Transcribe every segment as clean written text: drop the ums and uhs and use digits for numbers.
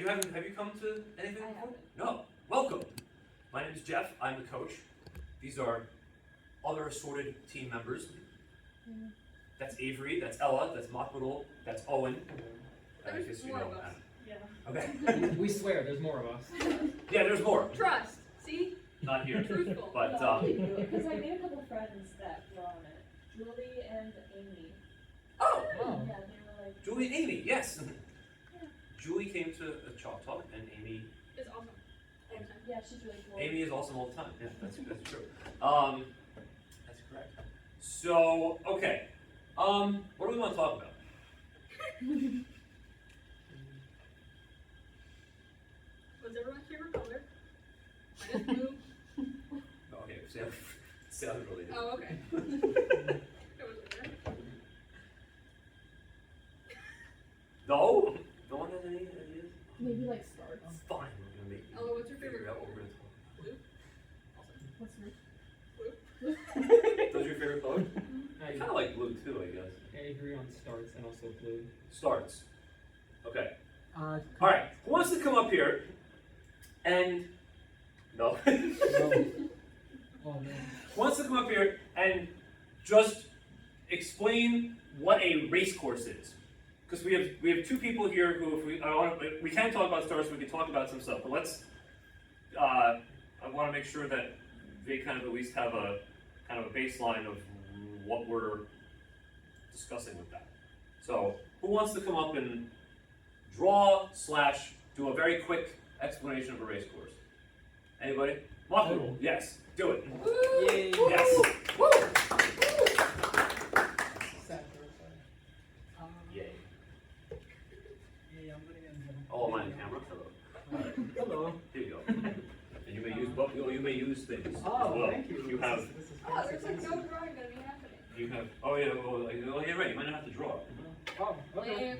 have you come to anything I before? haven't. No. Welcome. My name is Jeff. I'm the coach. These are other assorted team members. That's Avery. That's Ella. That's Makbul. That's Owen. I There's guess you more know of us. Anna. Yeah. Okay. We swear, there's more of us. Yeah, there's more. Trust. See? Not here. Truthful. But Because I made a couple friends that were on it. Julie and Amy. oh, Oh. Yeah, they were like, Julie and Amy. Yes. Julie came to a Choctaw, and Amy. It's awesome. All the time. yeah, she's really cool. Amy is awesome all the time. Yeah, that's true. That's correct. So okay. What do we want to talk about? What's everyone's favorite color? Mine is blue. Okay, sound related. Oh, okay. That was weird. No? No one has any ideas? Maybe like starts. Fine, we're gonna make you Ella, what's your figure favorite out what color? we're gonna talk Blue? What's her? Blue? Those your favorite color? I I, kind of like blue too, I guess. I agree on starts and also blue. Starts. Okay. Uh, All right. Who wants to come up here and no? no. Oh no. Who wants to come up here and just explain what a race course is? Because we have two people here who, if we can talk about stars, we can talk about some stuff. But let's. I want to make sure that they kind of at least have a kind of a baseline of what we're discussing with that. So, who wants to come up and draw / do a very quick explanation of a race course? Anybody? Makbul, yes, do it. Yay. Yes. Woo! Yay. Yeah, I'm putting in Oh, am I on camera? Hello. Hello. Here you go. And you may use both. You may use things as Oh, well. thank you. You have. This is Oh, there's like fancy. no drawing gonna be happening. You have. Oh yeah. Oh yeah. Right. You might not have to draw. Oh, okay. Lame.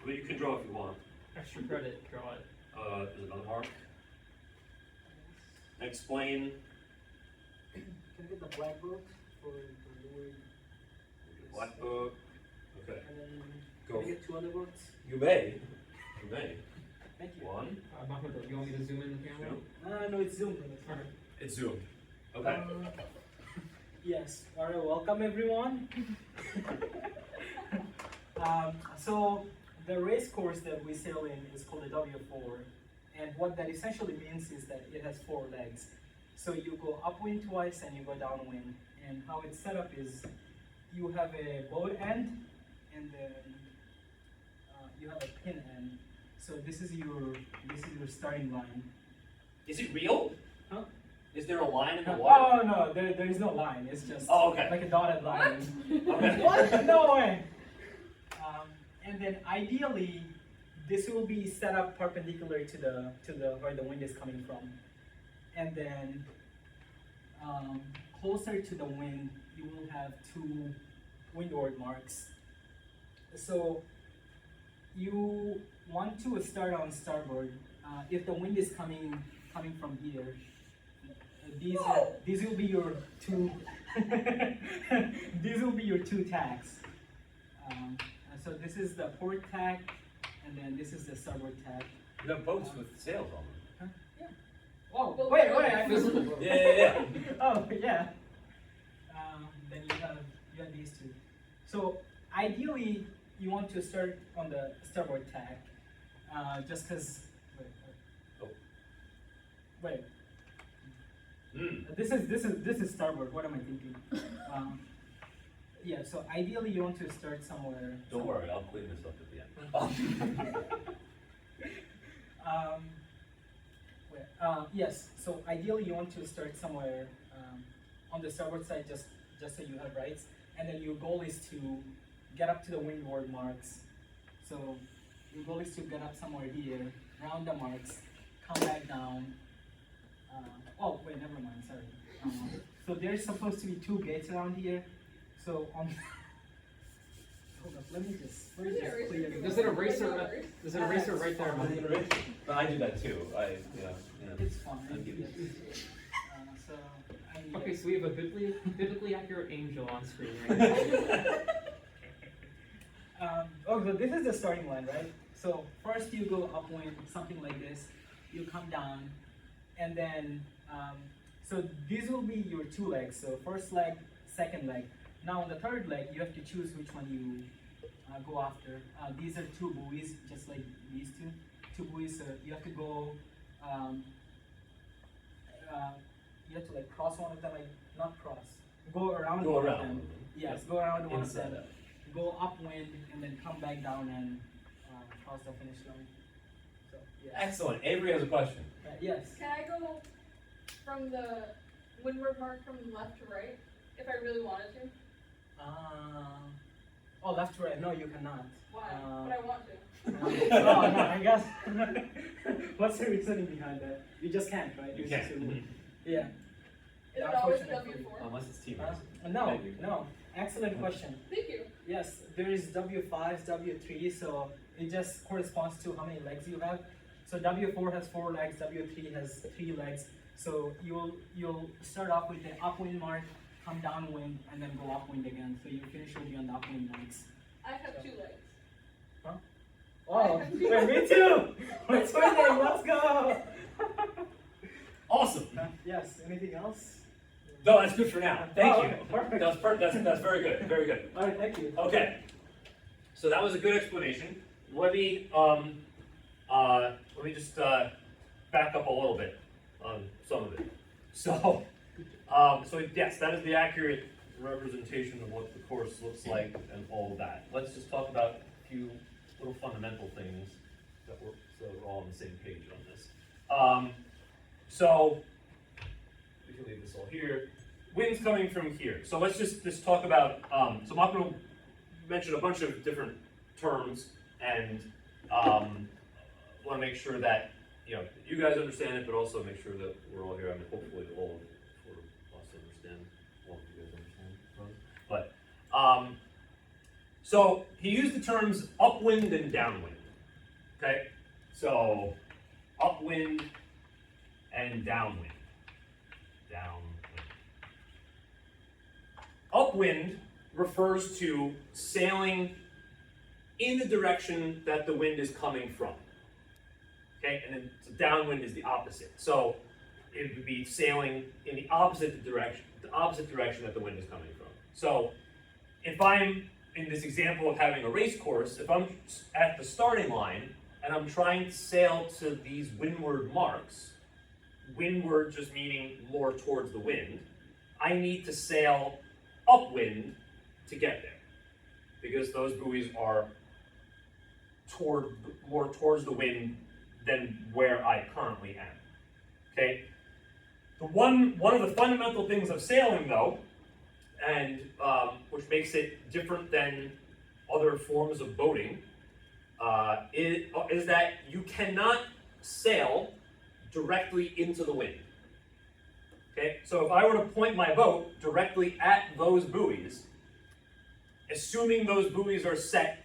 But you can draw if you want. Extra credit, draw it. There's another mark. Explain. Can I get the black book for the word? Black book. Okay. And then Go. can I get 2 other books? You may. You may. Thank you. One. Mahmoud, you want me to zoom in the camera? Two. No, it's Zoom. Alright. It's zoomed. Okay. Yes. All right. Welcome everyone. So the race course that we sail in is called the W4, and what that essentially means is that it has 4 legs. So you go upwind twice and you go downwind. And how it's set up is you have a boat end, and then you have a pin end. So this is your starting line. Is it real? Huh? Is there a line in the water? Oh no, there is no line. It's just Oh, okay. like a dotted line. Okay. What? No way. And then ideally, this will be set up perpendicular to the where the wind is coming from, and then closer to the wind, you will have 2 windward marks. So you want to start on starboard. If the wind is coming from here, these will be your 2 these will be your 2 tacks. So this is the port tack, and then this is the starboard tack. You have boats with sails on them. Oh, Well, wait, really? I Visible. Yeah. Oh, yeah. Then you have these 2. So ideally, you want to start on the starboard tack, just because. Wait. Mm. This is starboard. What am I thinking? Yeah. So ideally, you want to start somewhere. Don't worry, I'll clean this up at the end. Yes. So ideally, you want to start somewhere on the starboard side, just so you have rights, and then your goal is to get up to the windward marks. So your goal is to get up somewhere here, round the marks, come back down. Oh wait, never mind. Sorry. So there's supposed to be 2 gates around here. So on. Hold up. Let me just clear this. There's an eraser. There's an eraser right there. Mahmoud. But I do that too. Yeah. It's fine. Thank you. So I need Okay, so we have a biblically accurate angel on screen right now. Oh, so this is the starting line, right? So first you go upwind, something like this. You come down, and then so these will be your two legs. So first leg, second leg. Now on the third leg, you have to choose which one you go after. These are two buoys, just like these two buoys. So you have to go. You have to like cross one of them, like not cross. Go around. Go one of around. them. Yes, go around one of Inside them. out. Go upwind and then come back down and cross the finish line. So yes. Excellent. Avery has a question. Yes. Can I go from the windward mark from left to right if I really wanted to? Oh, left to right. No, you cannot. Why? Uh, But I want to. Oh no, I guess. What's the reasoning behind that? You just can't, right? You It's can't. just a rule. Yeah. Is Yeah, it always unfortunately. W4? Unless it's team Uh, racing. no, Maybe. no. Excellent question. Thank you. Yes, there is W5, W3, so it just corresponds to how many legs you have. So W4 has 4 legs, W3 has 3 legs. So you'll start off with the upwind mark, come downwind, and then go upwind again. So your finish will be on the upwind marks. I have 2 legs. Oh, wait, me too! Let's winning, let's go! Awesome. Yes, anything else? No, that's good for now. Thank Oh, you. okay, perfect. That's very good. Very good. Alright, thank you. Okay. So that was a good explanation. Let me just back up a little bit on some of it. So yes, that is the accurate representation of what the course looks like and all of that. Let's just talk about a few little fundamental things so we're all on the same page on this. So we can leave this all here. Wind's coming from here. So let's just talk about, so I'm not going to mention a bunch of different terms and want to make sure that, you guys understand it, but also make sure that we're all here. I mean, hopefully all of us understand, all of you guys understand. But, so he used the terms upwind and downwind, okay? So, upwind and downwind. Upwind refers to sailing in the direction that the wind is coming from. Okay, and then so downwind is the opposite. So it would be sailing in the opposite direction that the wind is coming from. So if I'm in this example of having a race course, if I'm at the starting line and I'm trying to sail to these windward marks, windward just meaning more towards the wind, I need to sail upwind to get there, because those buoys are more towards the wind than where I currently am. Okay. One of the fundamental things of sailing, though, and which makes it different than other forms of boating, is that you cannot sail directly into the wind. Okay, so if I were to point my boat directly at those buoys, assuming those buoys are set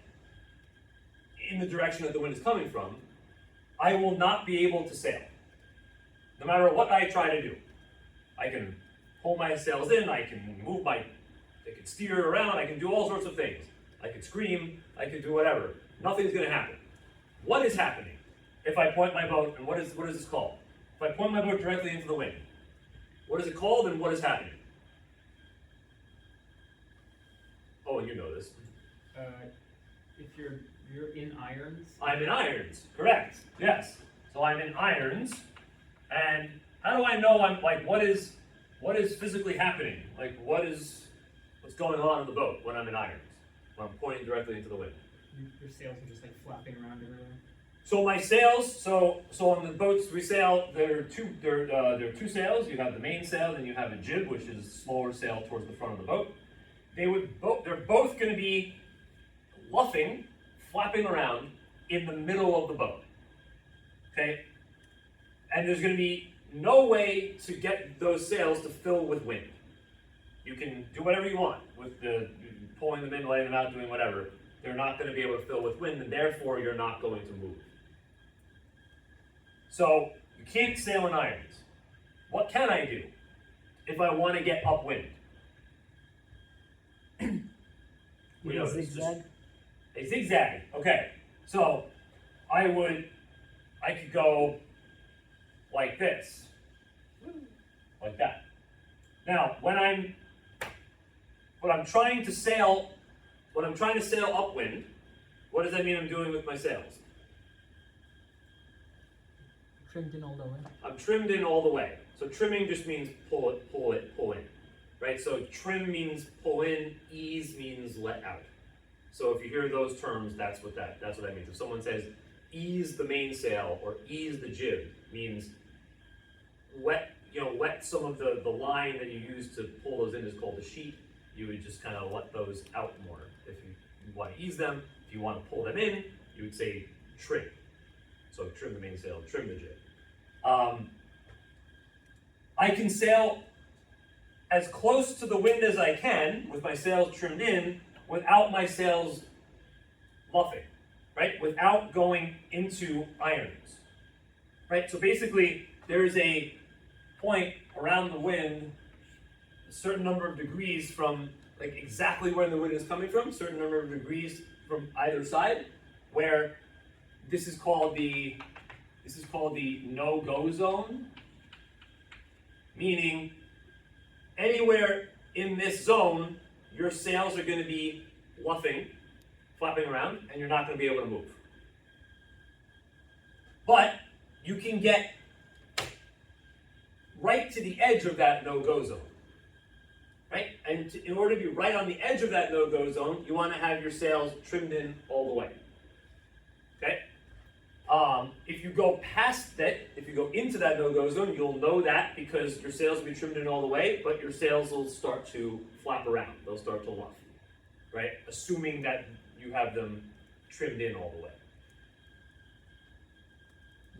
in the direction that the wind is coming from, I will not be able to sail, no matter what I try to do. I can pull my sails in, I can I can steer around, I can do all sorts of things. I can scream, I can do whatever. Nothing's gonna happen. What is happening if I point my boat, and what is this called? If I point my boat directly into the wind, what is it called and what is happening? Oh, you know this. If you're in irons. I'm in irons, correct, yes. So I'm in irons, and how do I know I'm, like, what is physically happening? Like, what's going on in the boat when I'm in irons? When I'm pointing directly into the wind? Your sails are just like flapping around everywhere. So my sails, so on the boats we sail, there are two sails. You have the main sail, and you have a jib, which is a smaller sail towards the front of the boat. They're both going to be luffing, flapping around in the middle of the boat. Okay? And there's going to be no way to get those sails to fill with wind. You can do whatever you want with pulling them in, letting them out, doing whatever. They're not going to be able to fill with wind, and therefore you're not going to move. So you can't sail in irons. What can I do if I want to get upwind? Zigzag. A zigzag. Okay. So I could go like this, like that. Now, when I'm trying to sail upwind, what does that mean I'm doing with my sails? Trimmed in all the way. I'm trimmed in all the way. So trimming just means pull in, right? So trim means pull in, ease means let out. So if you hear those terms, that's what that means. If someone says ease the mainsail or ease the jib, means let some of the line that you use to pull those in is called the sheet. You would just kind of let those out more. If you want to ease them, if you want to pull them in, you would say trim. So trim the mainsail, trim the jib. I can sail as close to the wind as I can with my sails trimmed in without my sails luffing, right? Without going into irons, right? So basically, there's a point around the wind, a certain number of degrees from like exactly where the wind is coming from, a certain number of degrees from either side, where this is called the no-go zone, meaning anywhere in this zone, your sails are going to be luffing, flapping around, and you're not going to be able to move. But you can get right to the edge of that no-go zone, right? And in order to be right on the edge of that no-go zone, you want to have your sails trimmed in all the way, okay? If you go past it, if you go into that no-go zone, you'll know that because your sails will be trimmed in all the way, but your sails will start to flap around. They'll start to luff, right? Assuming that you have them trimmed in all the way.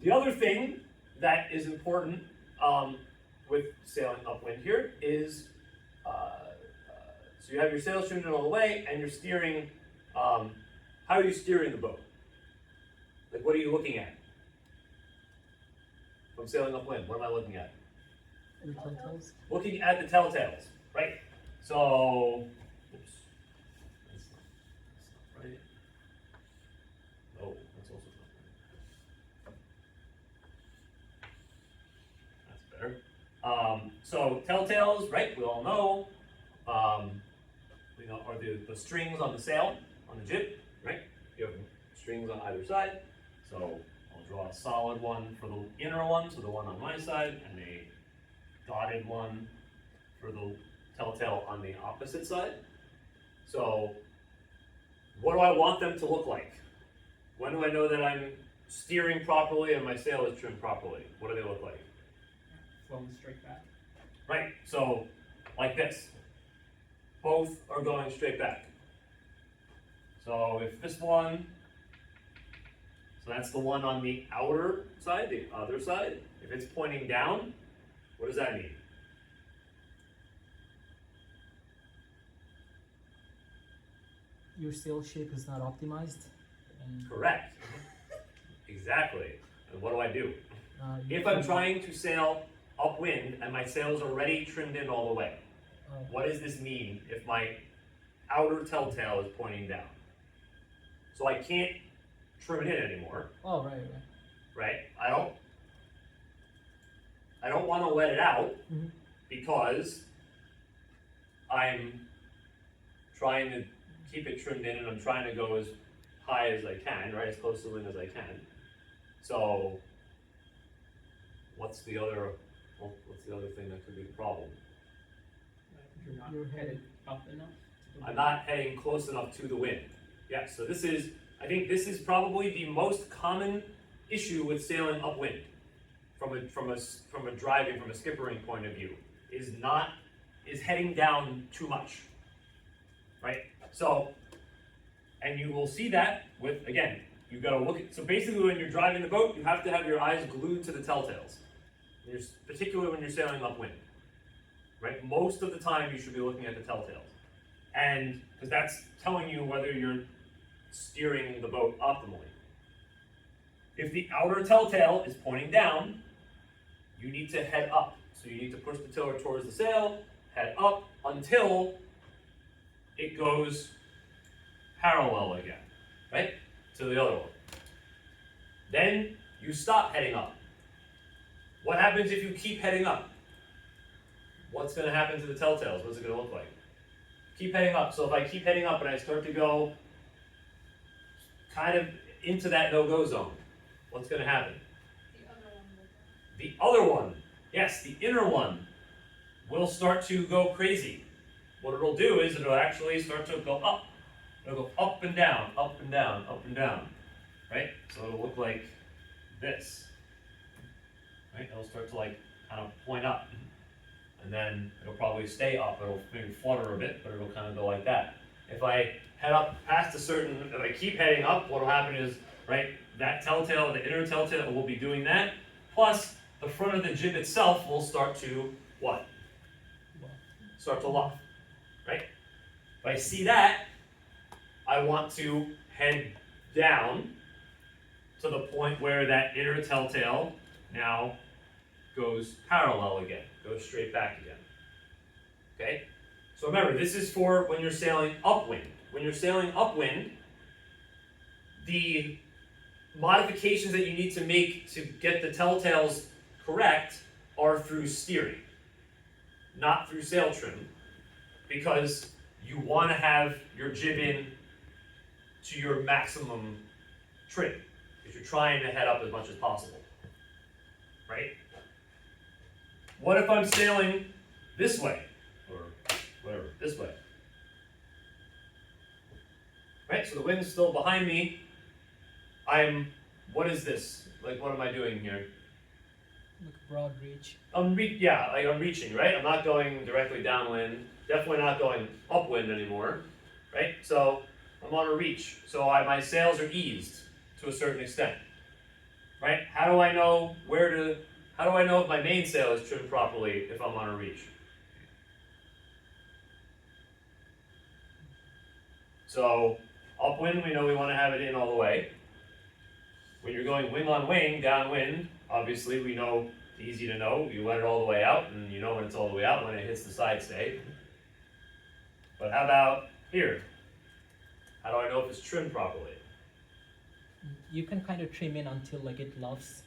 The other thing that is important with sailing upwind here is, so you have your sails trimmed in all the way and you're steering, how are you steering the boat? Like, what are you looking at? If I'm sailing upwind, what am I looking at? The telltales. Looking at the telltales, right? So, oops. That's not right. Oh, that's also not right. That's better. So telltales, right? We all know. Are the strings on the sail, on the jib, right? You have strings on either side. So I'll draw a solid one for the inner one, so the one on my side, and a dotted one for the telltale on the opposite side. So what do I want them to look like? When do I know that I'm steering properly and my sail is trimmed properly? What do they look like? Flowing straight back. Right, so like this. Both are going straight back. So if this one, so that's the one on the outer side, the other side. If it's pointing down, what does that mean? Your sail shape is not optimized. And, Correct. Exactly. And what do I do? you If I'm can- trying to sail upwind and my sail's already trimmed in all the way, what does this mean if my outer telltale is pointing down? So I can't trim it in anymore, Oh, right. right? I don't want to let it out Mhm. because I'm trying to keep it trimmed in and I'm trying to go as high as I can, right? As close to the wind as I can. So what's the other thing that could be the problem? You're not You're headed up enough. to the I'm not heading close enough to the wind. Yeah, so I think this is probably the most common issue with sailing upwind from a driving, from a skippering point of view, is heading down too much, right? So, and you will see that with, again, you've got to look at, so basically when you're driving the boat, you have to have your eyes glued to the telltales, particularly when you're sailing upwind. Right? Most of the time you should be looking at the telltales. And because that's telling you whether you're steering the boat optimally. If the outer telltale is pointing down, you need to head up. So you need to push the tiller towards the sail, head up until it goes parallel again, right? To the other one. Then you stop heading up. What happens if you keep heading up? What's going to happen to the telltales? What's it going to look like? Keep heading up. So if I keep heading up and I start to go kind of into that no-go zone, what's going to happen? The other one, yes, the inner one, will start to go crazy. What it'll do is it'll actually start to go up. It'll go up and down, up and down, up and down, right? So it'll look like this, right? It'll start to like kind of point up, and then it'll probably stay up. It'll maybe flutter a bit, but it'll kind of go like that. If I head up past a certain, if I keep heading up, what'll happen is, right, that telltale, the inner telltale will be doing that, plus the front of the jib itself will start to what? Start to luff, right? If I see that, I want to head down to the point where that inner telltale now goes parallel again, goes straight back again. Okay? So remember, this is for when you're sailing upwind. When you're sailing upwind, the modifications that you need to make to get the telltales correct are through steering, not through sail trim, because you want to have your jib in to your maximum trim, because you're trying to head up as much as possible, right? What if I'm sailing this way, or whatever, this way? Right, so the wind's still behind me. What is this? Like, what am I doing here? Like a broad reach. I'm reaching, right? I'm not going directly downwind, definitely not going upwind anymore, right? So I'm on a reach. So my sails are eased to a certain extent, right? How do I know if my mainsail is trimmed properly if I'm on a reach? So upwind, we know we want to have it in all the way. When you're going wing on wing, downwind, obviously we know, easy to know, you let it all the way out, and you know when it's all the way out when it hits the side stay. But how about here? How do I know if it's trimmed properly? You can kind of trim in until like it luffs.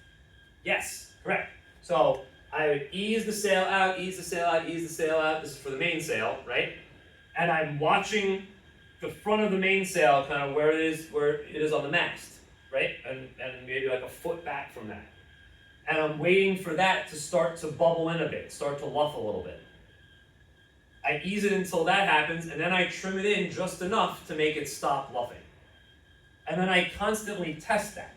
Yes, correct. So I ease the sail out, ease the sail out, ease the sail out. This is for the mainsail, right? And I'm watching the front of the mainsail, kind of where it is on the mast, right? And maybe like a foot back from that. And I'm waiting for that to start to bubble in a bit, start to luff a little bit. I ease it until that happens, and then I trim it in just enough to make it stop luffing. And then I constantly test that,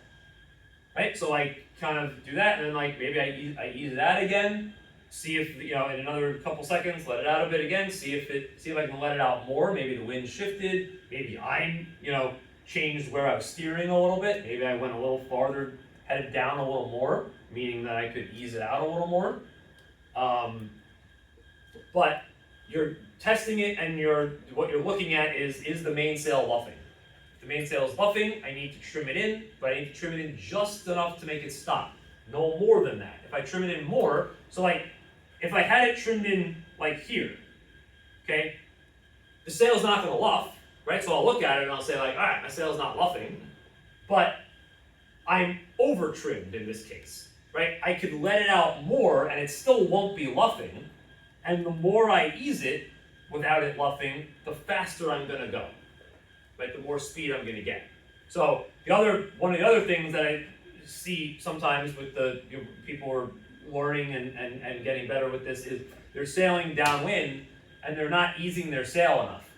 right? So I kind of do that, and then like maybe I ease it out again, see if, in another couple seconds, let it out a bit again, see if I can let it out more. Maybe the wind shifted, maybe I, changed where I was steering a little bit. Maybe I went a little farther, headed down a little more, meaning that I could ease it out a little more. But you're testing it, and what you're looking at is the mainsail luffing. If the mainsail is luffing, I need to trim it in, but I need to trim it in just enough to make it stop. No more than that. If I trim it in more, so like, if I had it trimmed in like here, okay, the sail's not gonna luff, right? So I'll look at it and I'll say like, all right, my sail's not luffing, but I'm over trimmed in this case, right? I could let it out more and it still won't be luffing, and the more I ease it without it luffing, the faster I'm gonna go, right? The more speed I'm gonna get. So one of the other things that I see sometimes with people who are learning and getting better with this is they're sailing downwind and they're not easing their sail enough,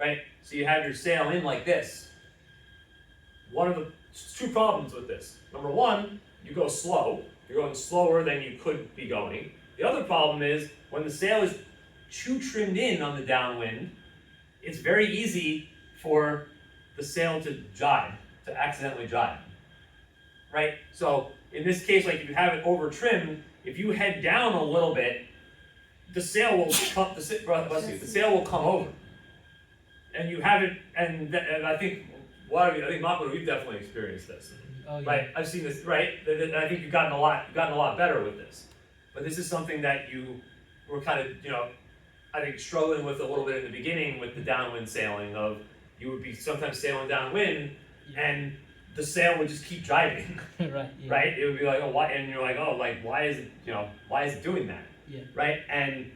right? So you have your sail in like this. Two problems with this. Number one, you go slow. You're going slower than you could be going. The other problem is when the sail is too trimmed in on the downwind, it's very easy for the sail to accidentally jibe, right? So in this case, like if you have it over trimmed, if you head down a little bit, the sail will come. The sail will come over, and you have it. And I think Mako, you've definitely experienced this, right? I've seen this, right? And I think you've gotten a lot better with this. But this is something that you were kind of, I think struggling with a little bit in the beginning with the downwind sailing. Of you would be sometimes sailing downwind, and the sail would just keep driving, Right, yeah. right? It would be like, oh, why? And you're like, oh, like, why is it, why is it doing that? Yeah. Right? And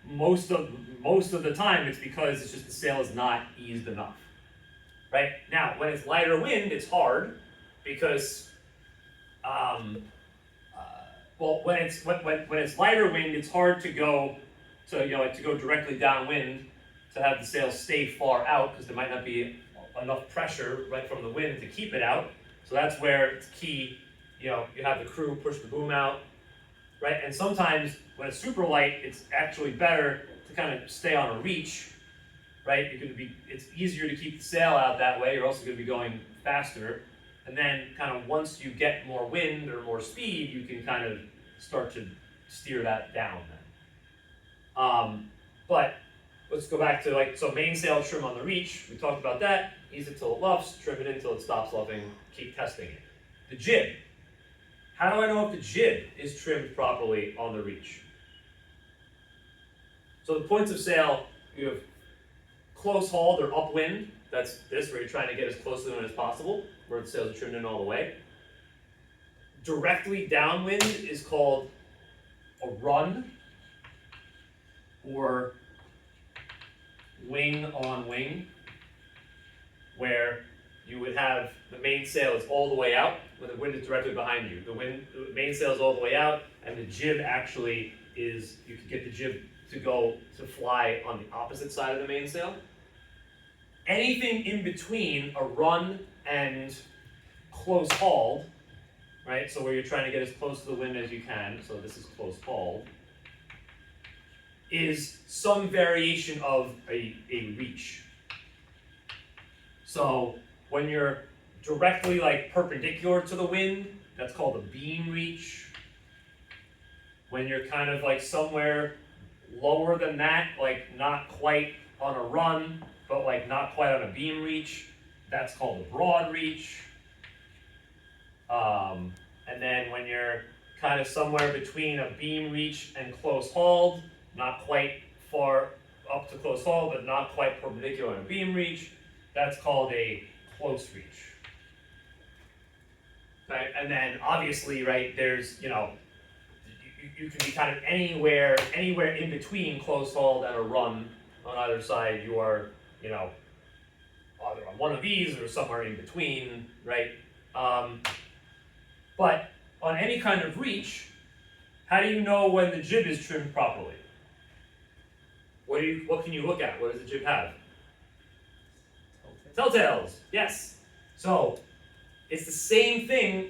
most of the time, it's because it's just the sail is not eased enough. Right? Now, when it's lighter wind, it's hard because, well, when it's lighter wind, it's hard to go to go directly downwind to have the sail stay far out because there might not be enough pressure right from the wind to keep it out. So that's where it's key. You have the crew push the boom out, right? And sometimes when it's super light, it's actually better to kind of stay on a reach, right? It's easier to keep the sail out that way. You're also going to be going faster. And then kind of once you get more wind or more speed, you can kind of start to steer that down then. But let's go back to so mainsail trim on the reach. We talked about that. Ease it till it luffs, trim it until it stops luffing, keep testing it. The jib. How do I know if the jib is trimmed properly on the reach? So the points of sail, you have close hauled or upwind. That's this, where you're trying to get as close to the wind as possible, where the sails are trimmed in all the way. Directly downwind is called a run, or wing on wing, where you would have the mainsail is all the way out when the wind is directly behind you. The mainsail is all the way out, and the jib actually is, you can get the jib to fly on the opposite side of the mainsail. Anything in between a run and close hauled, right? So where you're trying to get as close to the wind as you can, so this is close hauled, is some variation of a reach. So when you're directly perpendicular to the wind, that's called a beam reach. When you're kind of somewhere lower than that, not quite on a run, but not quite on a beam reach, that's called a broad reach. And then when you're kind of somewhere between a beam reach and close hauled, not quite far up to close haul, but not quite perpendicular on a beam reach, that's called a close reach. Right? And then obviously, right, there's, you can be kind of anywhere in between close hauled and a run on either side. You are, either on one of these or somewhere in between, right? But on any kind of reach, how do you know when the jib is trimmed properly? What can you look at? What does the jib have? Telltales, yes. So it's the same thing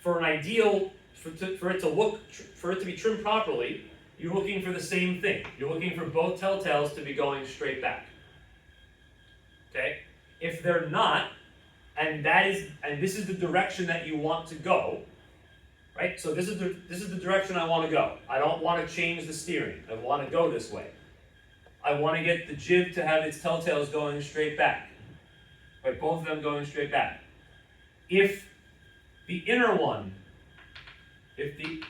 for an ideal, for it to be trimmed properly. You're looking for the same thing. You're looking for both telltales to be going straight back. Okay? If they're not, and this is the direction that you want to go, right? So this is the direction I want to go. I don't want to change the steering. I want to go this way. I want to get the jib to have its telltales going straight back. Right, both of them going straight back. If the inner one, if the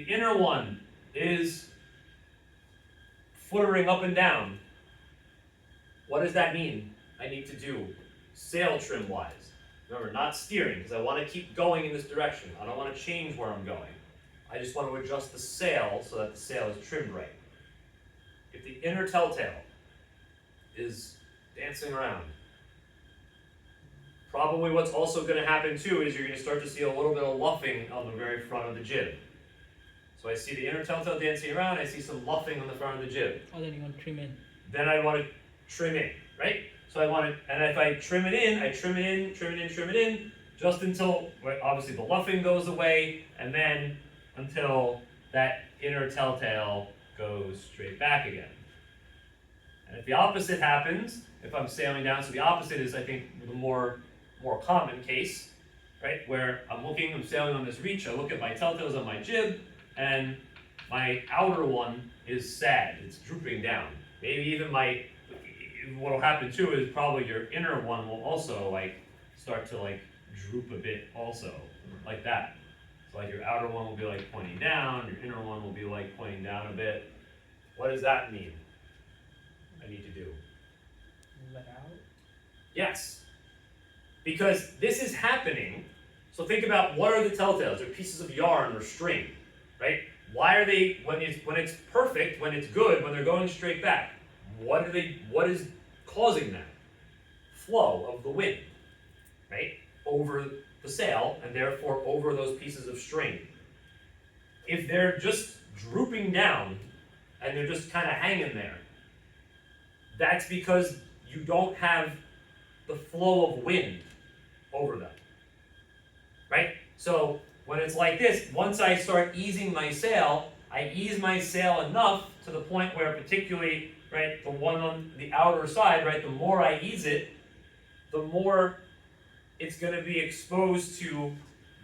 inner one is fluttering up and down, what does that mean I need to do sail trim wise? Remember, not steering, because I want to keep going in this direction. I don't want to change where I'm going. I just want to adjust the sail so that the sail is trimmed right. If the inner telltale is dancing around, probably what's also going to happen too is you're going to start to see a little bit of luffing on the very front of the jib. So I see the inner telltale dancing around, I see some luffing on the front of the jib. Oh, then you want to trim in. Then I want to trim in, right? So I want to, and if I trim it in, I trim it in, just until, obviously the luffing goes away, and then until that inner telltale goes straight back again. And if the opposite happens, if I'm sailing down, so the opposite is, I think, the more common case, right? Where I'm sailing on this reach, I look at my telltales on my jib, and my outer one is sad, it's drooping down. Maybe even what'll happen too is probably your inner one will also start to droop a bit also, like that. So your outer one will be pointing down, your inner one will be pointing down a bit. What does that mean I need to do? Let out. Yes. because this is happening. So think about what are the telltales? They're pieces of yarn or string, right? Why are they, when it's perfect, when it's good, when they're going straight back, what is causing that? Flow of the wind, right? Over the sail, and therefore over those pieces of string. If they're just drooping down, and they're just kind of hanging there, that's because you don't have the flow of wind over them, right? So when it's like this, once I start easing my sail, I ease my sail enough to the point where, particularly, right, the one on the outer side, right, the more I ease it, the more it's going to be exposed to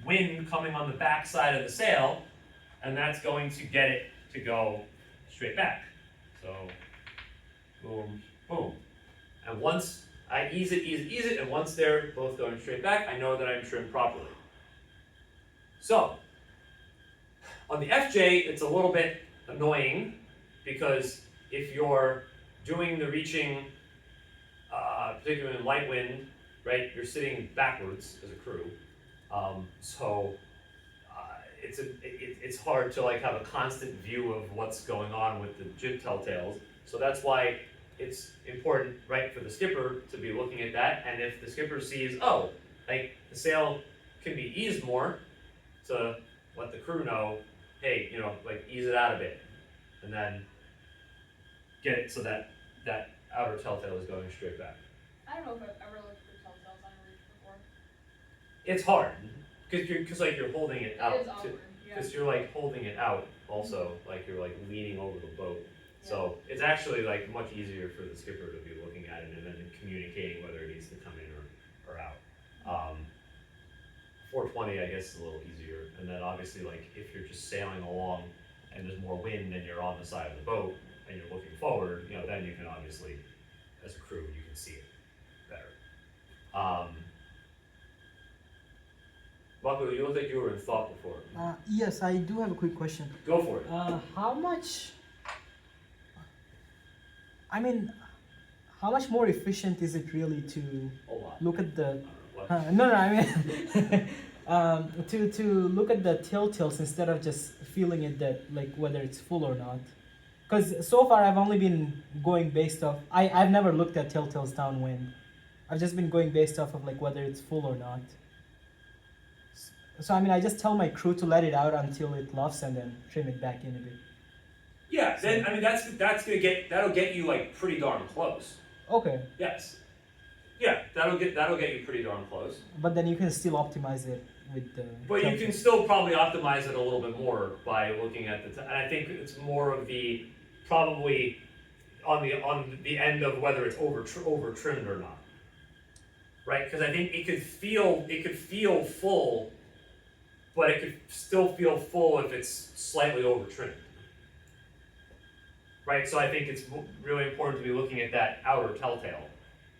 wind coming on the back side of the sail, and that's going to get it to go straight back. So, boom, boom. And once I ease it, and once they're both going straight back, I know that I'm trimmed properly. So, on the FJ, it's a little bit annoying, because if you're doing the reaching, particularly in light wind, right, you're sitting backwards as a crew. It's hard to like have a constant view of what's going on with the jib telltales. So that's why it's important, right, for the skipper to be looking at that. And if the skipper sees, oh, like the sail can be eased more, to let the crew know, hey, you know, like ease it out a bit, and then get it so that that outer telltale is going straight back. I don't know if I've ever looked for telltales on a reach before. It's hard because like you're holding it out. It is awkward, yeah. Because you're like holding it out also, like you're like leaning over the boat. So it's actually like much easier for the skipper to be looking at it and then communicating whether it needs to come in or out. 420 I guess is a little easier, and then obviously like if you're just sailing along and there's more wind and you're on the side of the boat and you're looking forward, you know, then you can obviously, as a crew, you can see it better. Marco, you look like you were in thought before. Yes, I do have a quick question. Go for it. How much? I mean, how much more efficient is it really to A lot. look at the? What? No, I mean, to look at the telltales instead of just feeling it that like whether it's full or not. Because so far I've only been going based off. I've never looked at telltales downwind. I've just been going based off of like whether it's full or not. So I mean, I just tell my crew to let it out until it luffs and then trim it back in a bit. Yeah, then I mean that'll get you like pretty darn close. Okay, Yes. Yeah, that'll get you pretty darn close. but then you can still optimize it with the. But you can telltales. still probably optimize it a little bit more by looking at and I think it's more of the probably on the end of whether it's over trimmed or not. Right? Because I think it could feel full, but it could still feel full if it's slightly over trimmed. Right? So I think it's really important to be looking at that outer telltale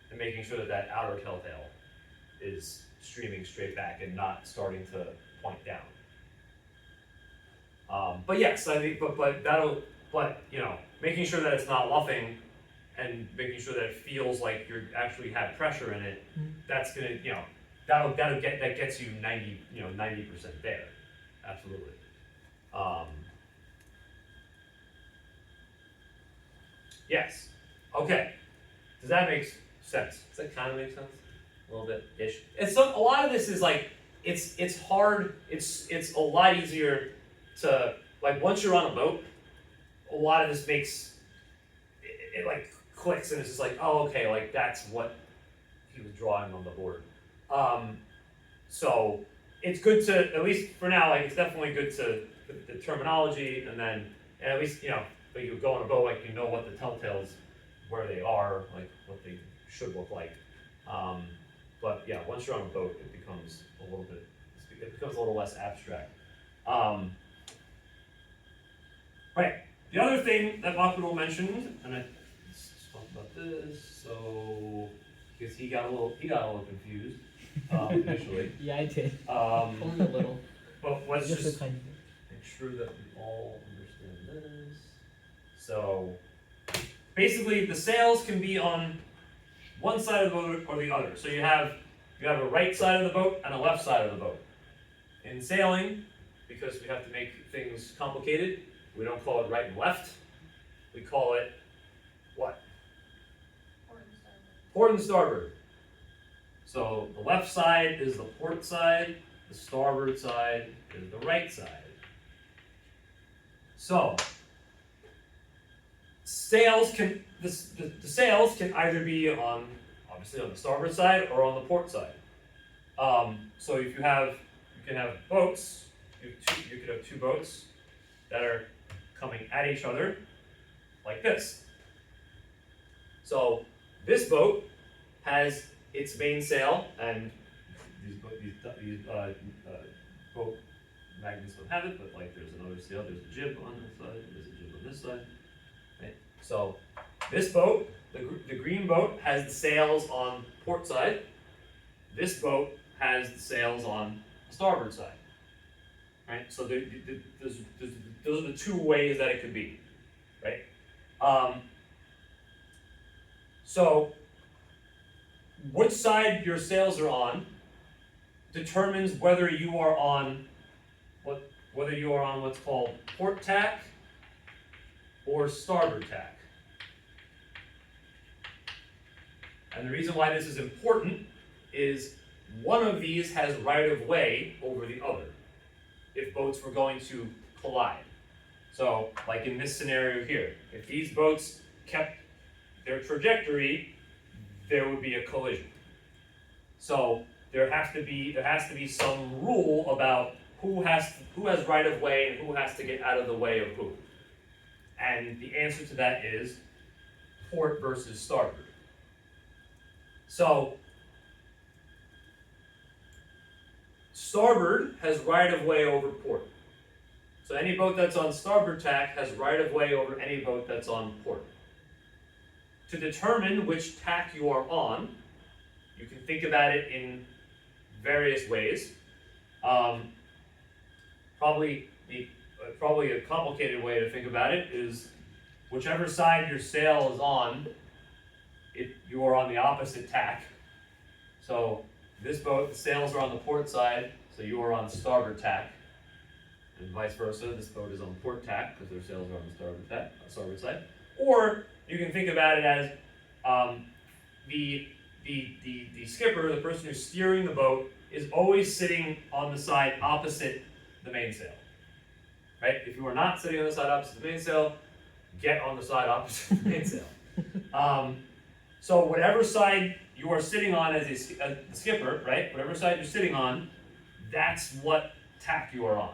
and making sure that that outer telltale is streaming straight back and not starting to point down. But yes, I think, but you know, making sure that it's not luffing and making sure that it feels like you actually have pressure in it, that's gonna, you know, that gets you 90% there, absolutely. Yes. Okay. Does that make sense? Does that kind of make sense? A little bit ish. And so a lot of this is like it's hard. It's a lot easier to like once you're on a boat. A lot of this makes it like clicks and it's just like, oh, okay, like that's what he was drawing on the board. So it's good to, at least for now, like it's definitely good to the terminology and then and at least, you know, but you go on a boat, like you know what the telltales, where they are, like what they should look like. But yeah, once you're on a boat, it becomes a little less abstract. Right. The other thing that Makoto mentioned, and let's talk about this. So, because he got a little confused initially. Yeah, I did. Only a little. But let's Just a just tiny bit. make sure that we all understand this. So, basically, the sails can be on one side of the boat or the other. So you have you have a right side of the boat and a left side of the boat. In sailing, because we have to make things complicated, we don't call it right and left. We call it what? Port and starboard. Port and starboard. So the left side is the port side, the starboard side is the right side. So sails can the sails can either be on obviously on the starboard side or on the port side. So if you can have boats. You could have two boats that are coming at each other like this. So this boat has its mainsail, and these boat magnets don't have it, but like there's another sail, there's a jib on this side, there's a jib on this side. Right? So this boat, the green boat, has the sails on port side. This boat has the sails on the starboard side. Right? So those are the two ways that it could be. Right? So which side your sails are on determines whether you are on what's called port tack or starboard tack. And the reason why this is important is one of these has right of way over the other if boats were going to collide. So, like in this scenario here, if these boats kept their trajectory, there would be a collision. So there has to be some rule about who has right of way and who has to get out of the way of who. And the answer to that is port versus starboard. So starboard has right of way over port. So any boat that's on starboard tack has right of way over any boat that's on port. To determine which tack you are on, you can think about it in various ways. Probably a complicated way to think about it is whichever side your sail is on, you are on the opposite tack. So this boat, the sails are on the port side, so you are on starboard tack. And vice versa, this boat is on port tack because their sails are on the starboard side. Or you can think about it as the skipper, the person who's steering the boat, is always sitting on the side opposite the mainsail. Right? If you are not sitting on the side opposite the mainsail, get on the side opposite the mainsail. So whatever side you are sitting on as the skipper, right? Whatever side you're sitting on, that's what tack you are on.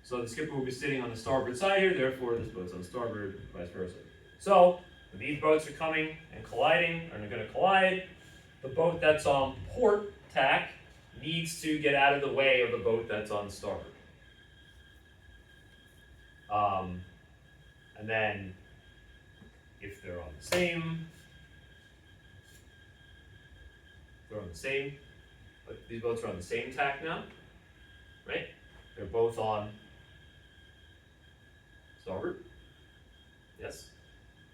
So the skipper will be sitting on the starboard side here, therefore this boat's on starboard, vice versa. So when these boats are coming and colliding, or they're going to collide, the boat that's on port tack needs to get out of the way of the boat that's on starboard. And then if they're on the same, but these boats are on the same tack now, right? They're both on starboard. Yes,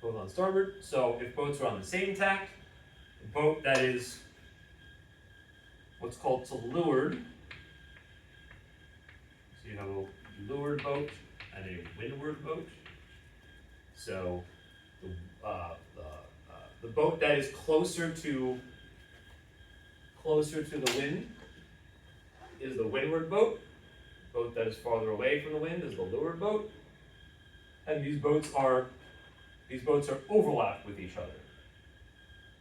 both on starboard. So if boats are on the same tack, the boat that is what's called to leeward. So you have a leeward boat and a windward boat. So the boat that is closer to the wind is the windward boat. The boat that is farther away from the wind is the leeward boat. And these boats are overlapped with each other.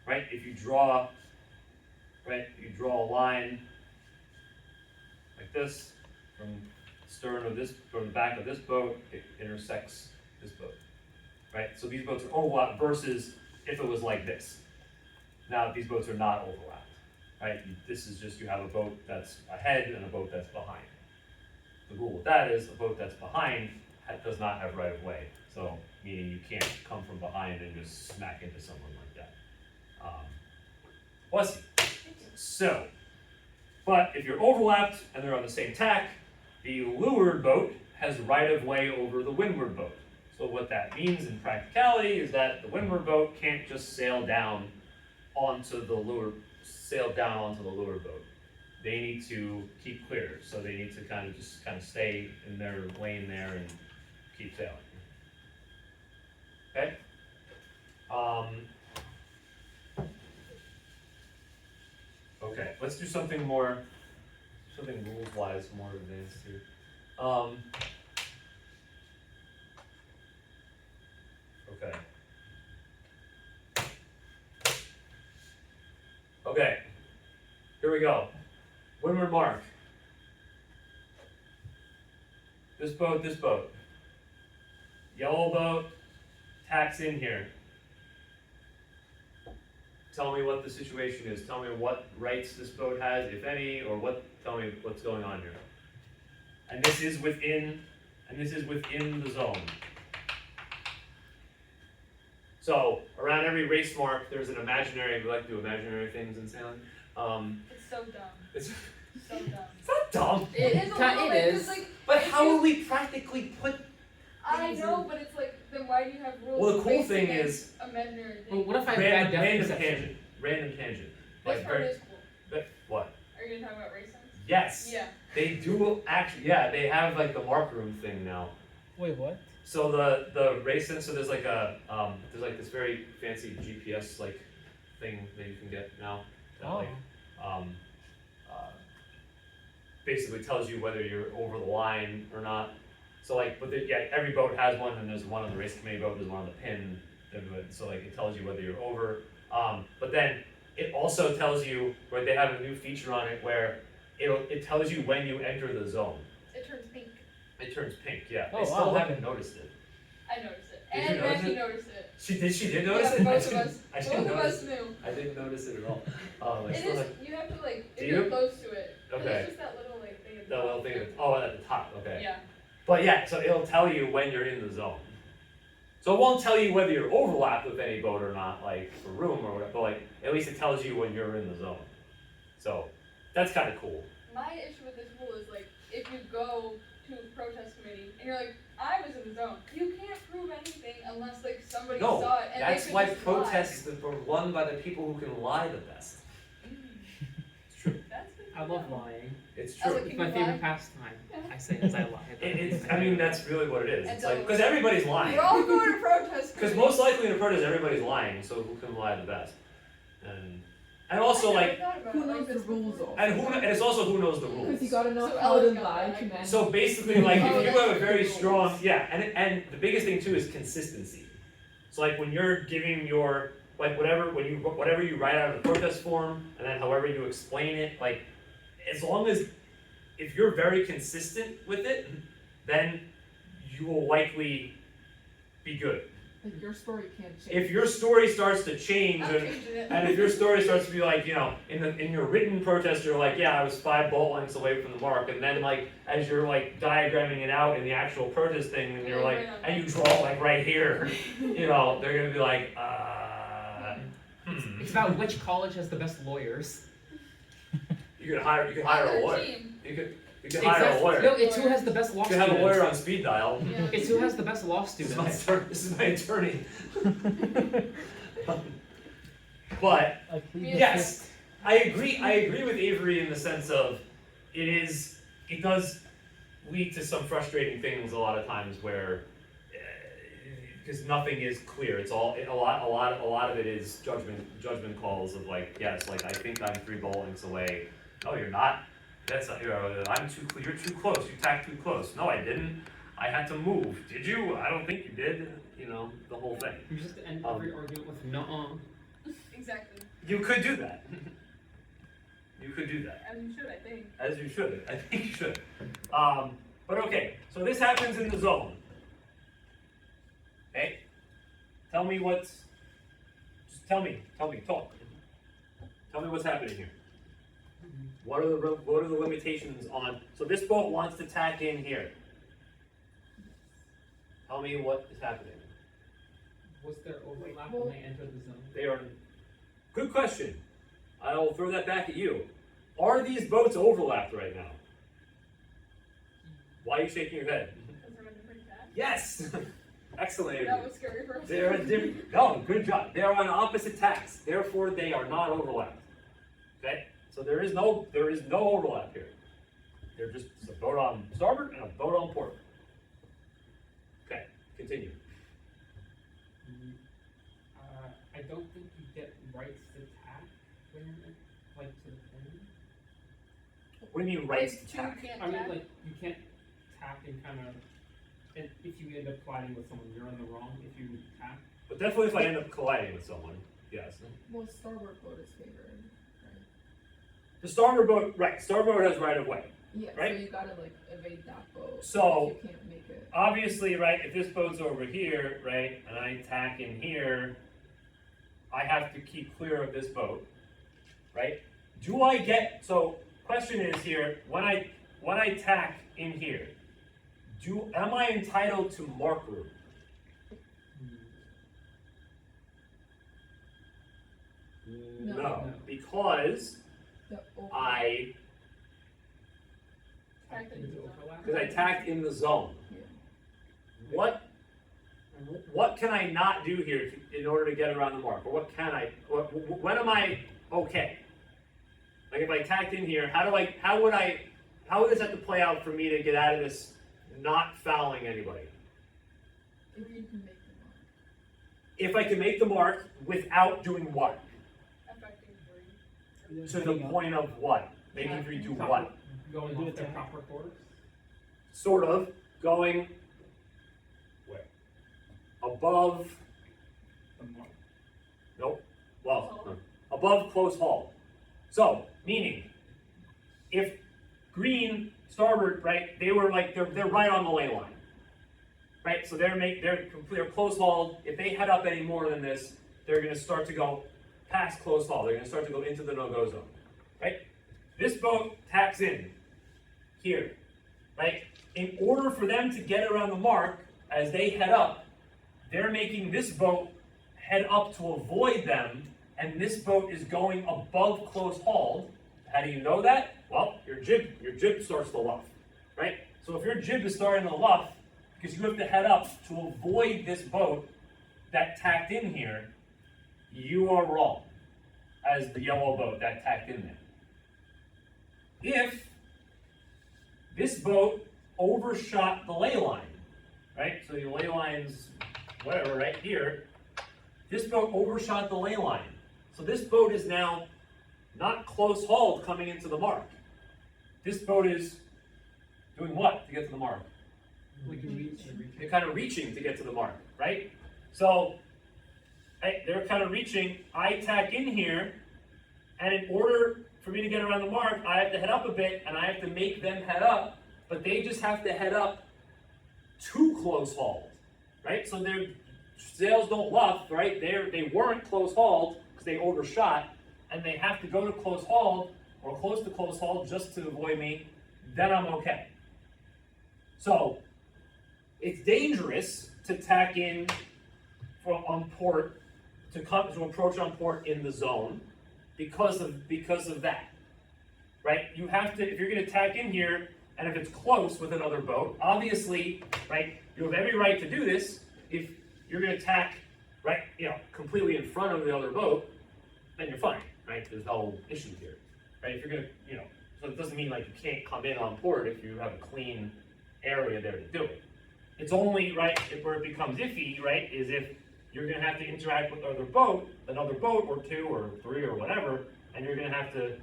Right? If you draw a line like this from the back of this boat, it intersects this boat. Right? So these boats are overlapped versus if it was like this. Now these boats are not overlapped. Right? This is just you have a boat that's ahead and a boat that's behind. The rule with that is a boat that's behind does not have right of way. So meaning you can't come from behind and just smack into someone like that. Bless you. So, but if you're overlapped and they're on the same tack, the leeward boat has right of way over the windward boat. So what that means in practicality is that the windward boat can't just sail down onto the leeward sail down onto the lure boat. They need to keep clear, so they need to kind of stay in their lane there and keep sailing. Okay? Okay, let's do something rules-wise, more advanced here. Okay. Okay, here we go. Windward mark. This boat. Yellow boat, tacks in here. Tell me what the situation is. Tell me what rights this boat has, if any, or tell me what's going on here. And this is within the zone. So around every race mark, there's an imaginary. We like to do imaginary things in sailing. It's so dumb. It's So dumb. not dumb. It is a little bit, 'cause, like, But if how you- will we practically put? I know, but it's like, then why do you have rules? Well, the cool based thing against is, imaginary things. But what if I have bad depth random perception? tangent. Random tangent. This Like part very. is cool. But what? Are you gonna talk about race sense? Yes. Yeah. They do actually. Yeah, they have like the mark room thing now. Wait, what? So the race sense. So there's like there's like this very fancy GPS like thing that you can get now. That Oh. like basically tells you whether you're over the line or not. So like, every boat has one, and there's one on the race committee boat, there's one on the pin. So like, it tells you whether you're over. But then it also tells you where they have a new feature on it where it tells you when you enter the zone. It turns pink. It turns pink. Yeah. Oh, I still wow, haven't noticed it. I noticed it. Did you And notice Maggie it? noticed it. She did notice Yeah, it. both of us. I Both didn't of notice us it. knew. I didn't notice it at all. I It still is, have you have to like, Do if you're you? close to it. But Okay. it's just that little like thing at the the little top. thing. At the top. Okay. Yeah. But yeah, so it'll tell you when you're in the zone. So it won't tell you whether you're overlapped with any boat or not, like for room or whatever, but like at least it tells you when you're in the zone. So that's kind of cool. My issue with this rule is like, if you go to a protest committee and you're like, I was in the zone, you can't prove anything unless like somebody No, saw it and that's they could why just protests are won by the people who can lie the best. lie. It's true. That's good to I love know. lying. It's I true. like- It's Can my you favorite lie? pastime. I say as I lie. I mean, that's really what it is. And It's like, don't- because everybody's lying. We're all going to protest Because committees. most likely in a protest, everybody's lying, so who can lie the best? And also I never like, thought about Who it like knows the this rules before. of? and it's also who knows the rules. Because you gotta know So how to Ella's got lie that. to men. So basically, like, Oh, if you that's have a the very rules. strong, yeah, and the biggest thing too is consistency. So like when you're giving your, like whatever you write out of the protest form, and then however you explain it, like, as long as, if you're very consistent with it, then you will likely be good. Like your story can't change. If your story starts to change, I'm changing it. and if your story starts to be like, in your written protest, you're like, yeah, I was 5 bolt lengths away from the mark, and then like as you're like diagramming it out in the actual protest thing, and you're like, Right on. and you draw like right here, they're gonna be like, It's about which college has the best lawyers. You could hire On a their lawyer. team. You could hire a lawyer. No, it's who has the best law You could have a students. lawyer on speed dial. Yeah. It's who has the best law This students. is my attorney. But yes, I agree with Avery in the sense of it does lead to some frustrating things a lot of times where because nothing is clear. It's all a lot of it is judgment calls of like, yes, like I think I'm 3 bolt lengths away. No, you're not. That's not, I'm too you're too close. You tacked too close. No, I didn't. I had to move. Did you? I don't think you did. The whole thing. You just end every argument with nuh-uh. Exactly. You could do that. You could do that. As you should, I think. As you should. I think you should. But okay, so this happens in the zone. Okay? Tell me just tell me, talk. Tell me what's happening here. What are the limitations on, so this boat wants to tack in here. Tell me what is happening. Was there overlap when they entered the zone? They are, good question. I'll throw that back at you. Are these boats overlapped right now? Why are you shaking your head? Because they're pretty fast. Yes! Excellent. Avery. That was scary for us. They're a different, no, good job. They are on opposite tacks, therefore they are not overlapped. Okay, so there is no overlap here. They're just it's a boat on starboard and a boat on port. Okay, continue. I don't think you get rights to tack when you're like to the plane. What do you mean rights Like, to tack? you can't I mean, tack. like you can't tack and kind of, and if you end up colliding with someone, you're in the wrong if you tack. But definitely if I end up colliding with someone, yes. Well, starboard boat is favored, right? The starboard boat, right? Starboard has right of way. Yeah, Right. so you gotta like evade that boat. So- if you can't make it. Obviously, right, if this boat's over here, right, and I tack in here, I have to keep clear of this boat, right? Do I get, so question is here, when I tack in here, am I entitled to mark room? No. No, because The open- I Tacked Is into it the overlap? because I tacked in the zone. Yeah. What can I not do here in order to get around the mark? Or when am I okay? Like if I tacked in here, how would this have to play out for me to get out of this not fouling anybody? If you can make the mark. If I can make the mark without doing what? affecting three. To the point of what? Making three do what? Going Do off it their tack. proper course. Sort of going where? Above, The mark. nope, well, above close haul. So, meaning, if green, starboard, right, they're right on the ley line. Right, so they're close hauled. If they head up any more than this, they're gonna start to go past close haul. They're gonna start to go into the no-go zone. Right? This boat tacks in here. Right? In order for them to get around the mark as they head up, they're making this boat head up to avoid them, and this boat is going above close hauled. How do you know that? Well, your jib starts to luff, right? So if your jib is starting to luff, because you have to head up to avoid this boat that tacked in here, you are wrong as the yellow boat that tacked in there. If this boat overshot the ley line, right? So the ley line's whatever, right here. This boat overshot the ley line. So this boat is now not close hauled coming into the mark. This boat is doing what to get to the mark? Like you reach and reach. They're kind of reaching to get to the mark, right? So they're kind of reaching. I tack in here, and in order for me to get around the mark, I have to head up a bit, and I have to make them head up, but they just have to head up too close hauled, right? So their sails don't luff, right? They weren't close hauled because they overshot, and they have to go to close hauled or close to close hauled just to avoid me. Then I'm okay. So it's dangerous to tack in on port to approach on port in the zone because of that, right? You have to, if you're going to tack in here, and if it's close with another boat, obviously, right, you have every right to do this. If you're going to tack, right, completely in front of the other boat, then you're fine, right? There's no issues here, right? If you're going to, so it doesn't mean like you can't come in on port if you have a clean area there to do it. It's only, right, where it becomes iffy, right, is if you're going to have to interact with another boat or two or three or whatever, and you're going to have to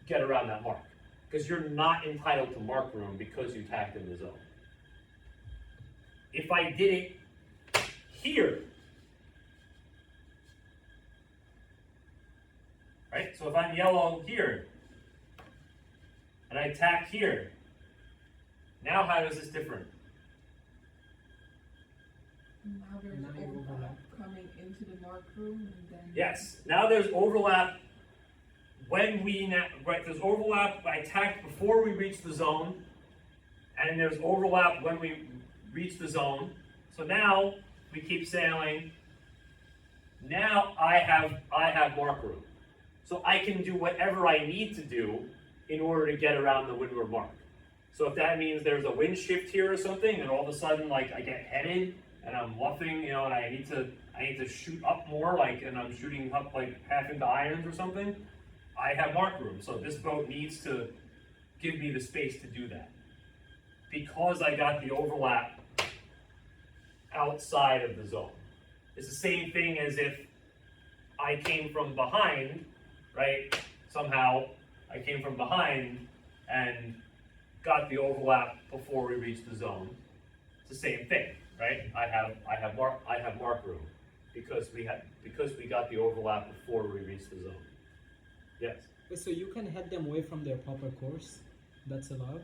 get around that mark. Because you're not entitled to mark room because you tacked in the zone. If I did it here, right, so if I'm yellow here, and I tack here, now how is this different? Now there's Now you overlap overlap. coming into the mark room and then. Yes, now there's overlap when there's overlap, I tacked before we reach the zone, and there's overlap when we reach the zone. So now we keep sailing. Now I have mark room. So I can do whatever I need to do in order to get around the windward mark. So if that means there's a wind shift here or something, and all of a sudden like I get headed and I'm luffing, and I need to shoot up more, and I'm shooting up like half into irons or something, I have mark room, so this boat needs to give me the space to do that. Because I got the overlap outside of the zone. It's the same thing as if I came from behind, right? Somehow I came from behind and got the overlap before we reached the zone. It's the same thing, right? I have mark room because we got the overlap before we reached the zone. Yes. So you can head them away from their proper course. That's allowed.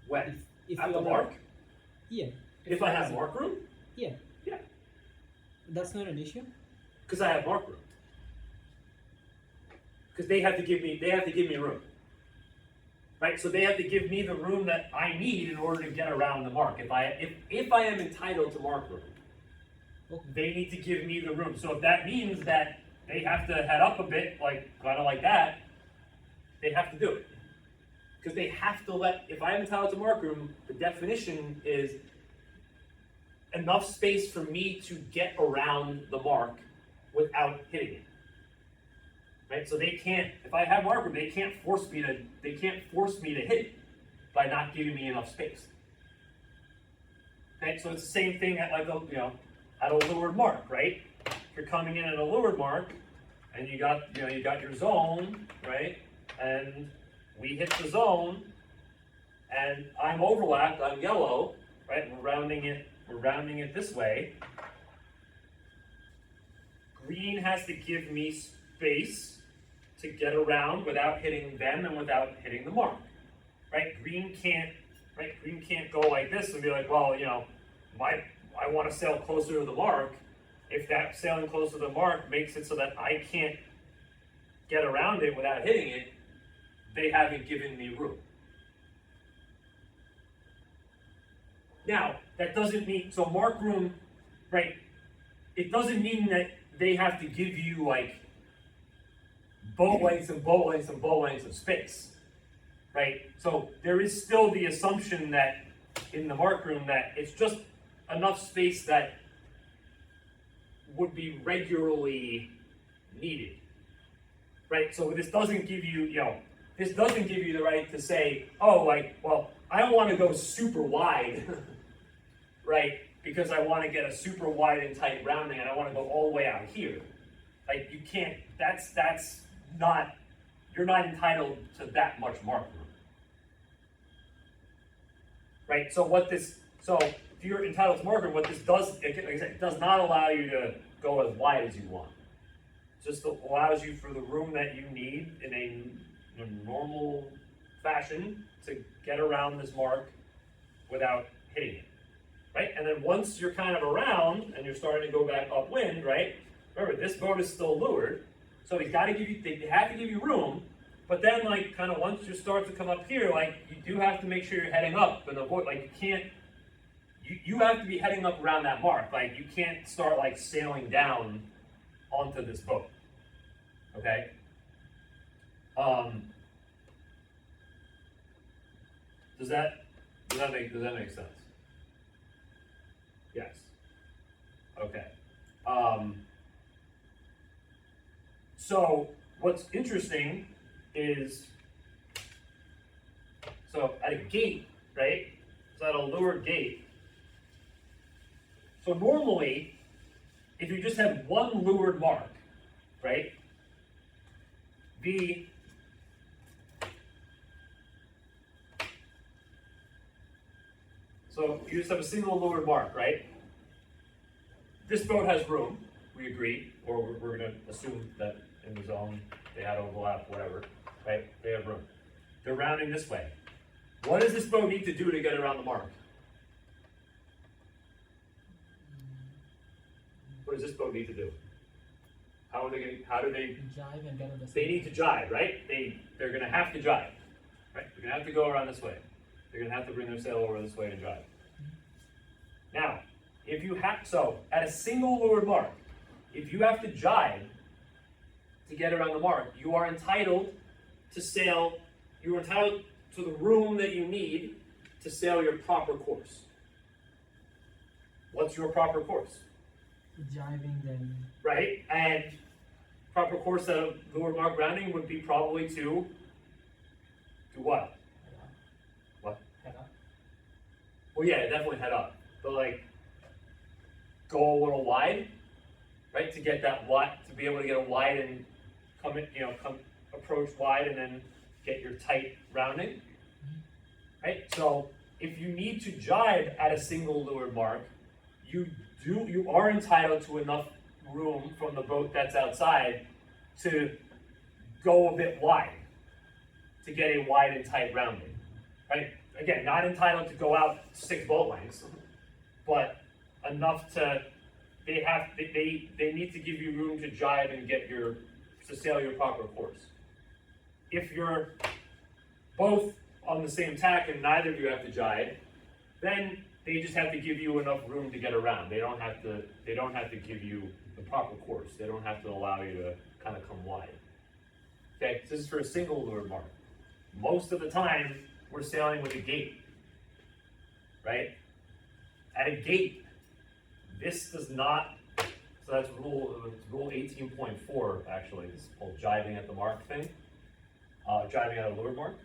When? If At you the allow- mark? Yeah. If I have mark room? Yeah. Yeah. That's not an issue. Because I have mark room. Because they have to give me room. Right? So they have to give me the room that I need in order to get around the mark. If I am entitled to mark room, Okay. they need to give me the room. So if that means that they have to head up a bit, like kind of like that, they have to do it. Because they have to if I'm entitled to mark room, the definition is enough space for me to get around the mark without hitting it. Right? So they can't, if I have mark room, they can't force me to hit it by not giving me enough space. Okay, so it's the same thing at at a leeward mark, right? If you're coming in at a leeward mark and you got your zone, right? And we hit the zone and I'm overlapped, I'm yellow, right? We're rounding it this way. Green has to give me space to get around without hitting them and without hitting the mark, right? Green can't go like this and be like, well, I want to sail closer to the mark. If that sailing closer to the mark makes it so that I can't get around it without hitting it, they haven't given me room. Now, that doesn't mean, so mark room, right? It doesn't mean that they have to give you like boat lengths and boat lengths and boat lengths of space, right? So there is still the assumption that in the mark room that it's just enough space that would be regularly needed, right? So this doesn't give you, the right to say, oh, like, well, I don't want to go super wide, right? Because I want to get a super wide and tight rounding and I want to go all the way out here. Like you can't, you're not entitled to that much mark room. Right? So if you're entitled to mark room, what this does, like I said, it does not allow you to go as wide as you want. It just allows you for the room that you need in a normal fashion to get around this mark without hitting it. Right? And then once you're kind of around and you're starting to go back upwind, right? Remember, this boat is still leeward, so they have to give you room, but then like kind of once you start to come up here, like you do have to make sure you're heading up and avoid, like you have to be heading up around that mark. Like you can't start like sailing down onto this boat. Okay? Does that make sense? Yes. Okay. So what's interesting is, so at a gate, right? So at a leeward gate. So normally, if you just have one leeward mark, right? So you just have a single leeward mark, right? This boat has room, we agree, or we're going to assume that in the zone they had overlap, whatever, right? They have room. They're rounding this way. What does this boat need to do to get around the mark? What does this boat need to do? How do they Jive and get on the they need to jibe, right? They're gonna have to jibe, right? They're gonna have to go around this way. They're gonna have to bring their sail over this way and jibe. Now, if you have, so at a single leeward mark, if you have to jibe to get around the mark, you are entitled to sail, you are entitled to the room that you need to sail your proper course. What's your proper course? Jiving then. Right? And proper course out of leeward mark rounding would be probably to do what? Head up. Well, yeah, definitely head up, but like go a little wide, right? To get that wide, to be able to get a wide and come in, come approach wide and then get your tight rounding, right? So if you need to jibe at a single leeward mark, you are entitled to enough room from the boat that's outside to go a bit wide, to get a wide and tight rounding, right? Again, not entitled to go out 6 boat lengths, but enough to, they need to give you room to jibe and to sail your proper course. If you're both on the same tack and neither of you have to jibe, then they just have to give you enough room to get around. They don't have to give you the proper course. They don't have to allow you to kind of come wide. Okay, so this is for a single leeward mark. Most of the time, we're sailing with a gate, right? At a gate, this does not, so that's rule 18.4 actually, this is called jibing at the mark thing, jibing at a leeward mark.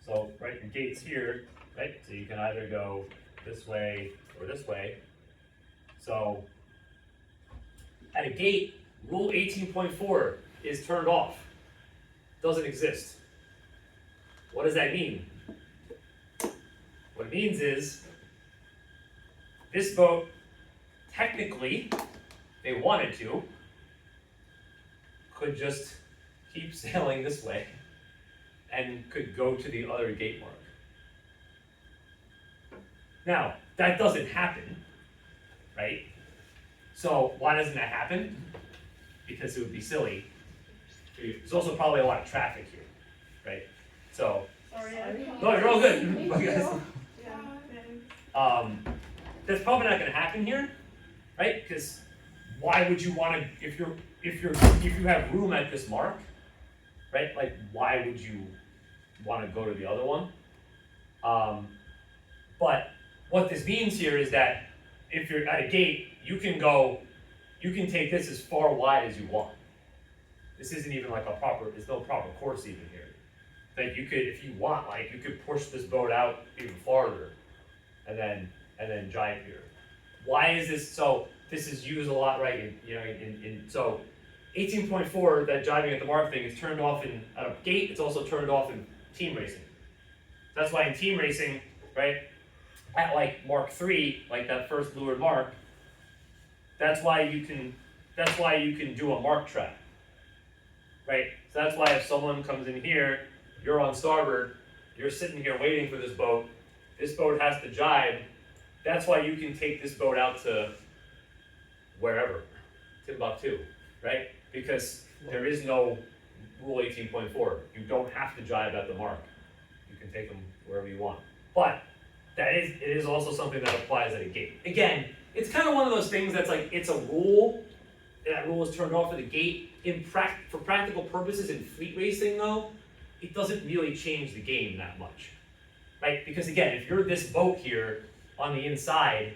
So, right, your gate's here, right? So you can either go this way or this way. So, at a gate, rule 18.4 is turned off, doesn't exist. What does that mean? What it means is, this boat, technically, they wanted to, could just keep sailing this way and could go to the other gate mark. Now, that doesn't happen, right? So why doesn't that happen? Because it would be silly. There's also probably a lot of traffic here, right? So, Sorry. no, you're all good. Thank Okay. you. Yeah, thanks. That's probably not going to happen here, right? Because why would you want to, if you have room at this mark, right? Like, why would you want to go to the other one? But what this means here is that if you're at a gate, you can take this as far wide as you want. This isn't even like there's no proper course even here. Like you could, if you want, like you could push this boat out even farther, and then jibe here. Why is this so? This is used a lot, right? So 18.4, that jibing at the mark thing is turned off at a gate. It's also turned off in team racing. That's why in team racing, right, at like Mark 3, like that first leeward mark, that's why you can do a mark trap, right? So that's why if someone comes in here, you're on starboard, you're sitting here waiting for this boat has to jibe. That's why you can take this boat out to wherever, Timbuktu, right? Because there is no rule 18.4. You don't have to jibe at the mark. You can take them wherever you want. But it is also something that applies at a gate. Again, it's kind of one of those things that's like, it's a rule, and that rule is turned off at the gate. For practical purposes in fleet racing though, it doesn't really change the game that much, right? Because again, if you're this boat here on the inside,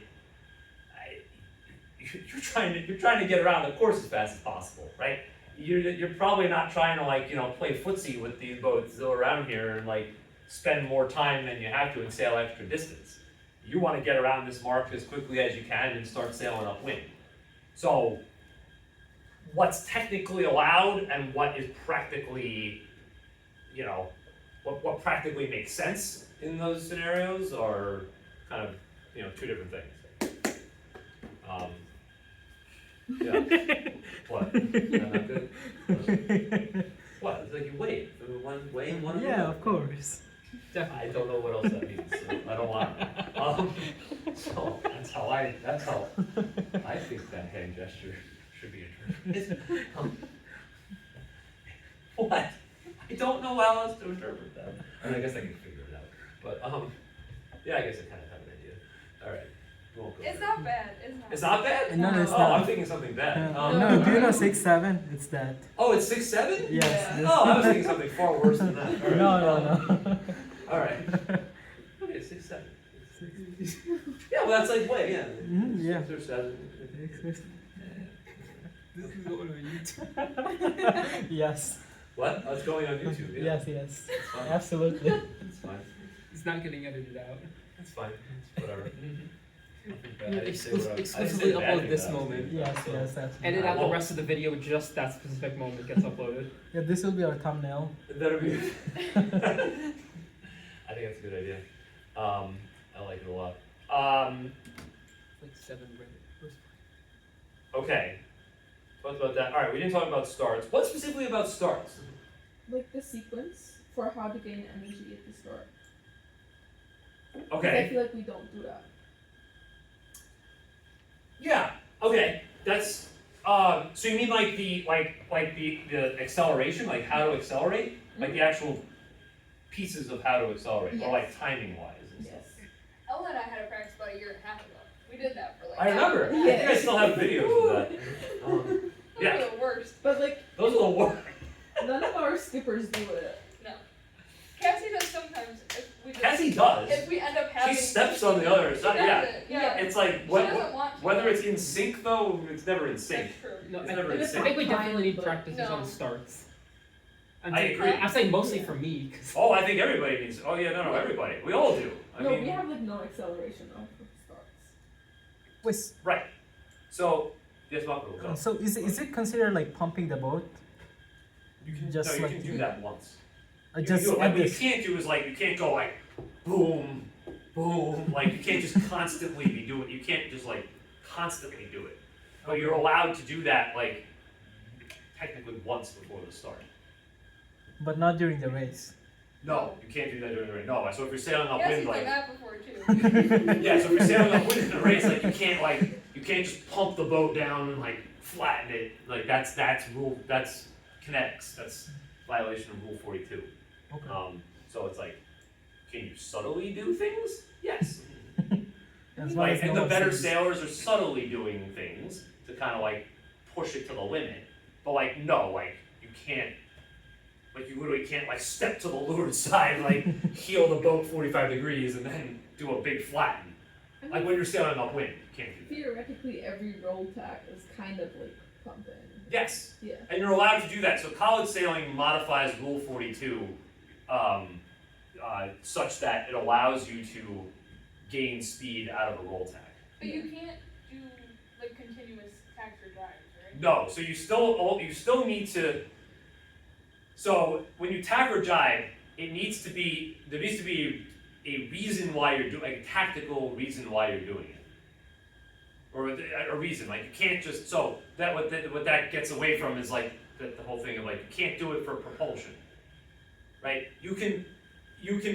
you're trying to get around the course as fast as possible, right? You're probably not trying to play footsie with these boats still around here and like spend more time than you have to and sail extra distance. You want to get around this mark as quickly as you can and start sailing upwind. So what's technically allowed and what is practically, what practically makes sense in those scenarios are kind of, two different things. Yeah. What? Is that not good? What? It's like you wait. One way and one of the Yeah, other. of course. I don't know what else that means, so I don't want it. So that's how I think that hand gesture should be interpreted. What? I don't know how else to interpret that. I mean, I guess I can figure it out. But yeah, I guess I kind of have an idea. All right. We won't go It's there. not bad. It's not bad? No, it's Oh, not. I'm thinking something bad. No, do you know 6'7"? It's that. Oh, it's 6'7"? Yes. Yeah. that's- Oh, I was thinking something far worse than that. All right. No. All right. Okay, 6'7". Yeah, well, that's like way, yeah. Yeah. 6 or 7. This is going on YouTube. Yes. What? Oh, it's going on YouTube. Yeah. Yes. Yes. It's fine. Absolutely. It's fine. It's not getting edited out. It's fine. It's whatever. You exclusively upload this moment. Yes. Yes. Absolutely. Edit out the Well- rest of the video, just that specific moment gets uploaded. Yeah, this will be our thumbnail. That'll be. I think that's a good idea. I like it a lot. Like 7 Reddit. Okay. Talked about that. All right, we didn't talk about starts. What specifically about starts? like the sequence for how to gain energy at the start. 'Cause I Okay. feel like we don't do that. Yeah. Okay. That's. So you mean like the acceleration, like how to accelerate, like the actual pieces of how to accelerate, or like timing wise. Yes. Ella and I had a practice about a year and a half ago. We did that for like. I remember. I think I still have videos of that. Those Yeah. are the worst. But like Those are the worst. none of our skippers do it. No. Cassie does sometimes. If we just, Cassie does. If we end up having. She steps on the other She side. does Yeah. it, yeah. It's like She what, doesn't want to. whether it's in sync though, it's never in sync. That's true. No, It's I, never in I sync. think we definitely need But- practices No. on starts. I agree. I'm saying mostly for me, 'cause Oh, I think everybody needs. Oh yeah, no, everybody. We all do. I No, mean, we have like no acceleration of starts. Wait, right. So yes, Marco, go. so is it considered like pumping the boat? You can just no, you like- can do that once. I You just can do it. add Like, what you this. can't do is like you can't go like boom, boom. Like you can't just constantly be doing. You can't just like constantly do it. But you're allowed to do that like technically once before the start. But not during the race. No, you can't do that during the race. No, so if you're sailing Cassie's upwind, done like that before too. yeah, so if you're sailing upwind in a race, like you can't just pump the boat down and like flatten it. Like that's kinetics. That's violation of Rule 42. Okay. So it's like, can you subtly do things? Yes. As long Like, as and no the one better sees. sailors are subtly doing things to kind of like push it to the limit. But like, no, like you can't, like you literally can't like step to the leeward side, like heel the boat 45 degrees and then do a big flatten. I Like mean, when you're sailing upwind, you can't do that. theoretically, every roll tack is kind of like pumping. Yes, Yeah. and you're allowed to do that. So college sailing modifies Rule 42 such that it allows you to gain speed out of a roll tack. But you can't do like continuous tacks or drives, right? No, so you still need to. So when you tack or jibe, there needs to be a reason why you're doing, like a tactical reason why you're doing it, or a reason. Like you can't just what that gets away from is like the whole thing of like you can't do it for propulsion, right? You can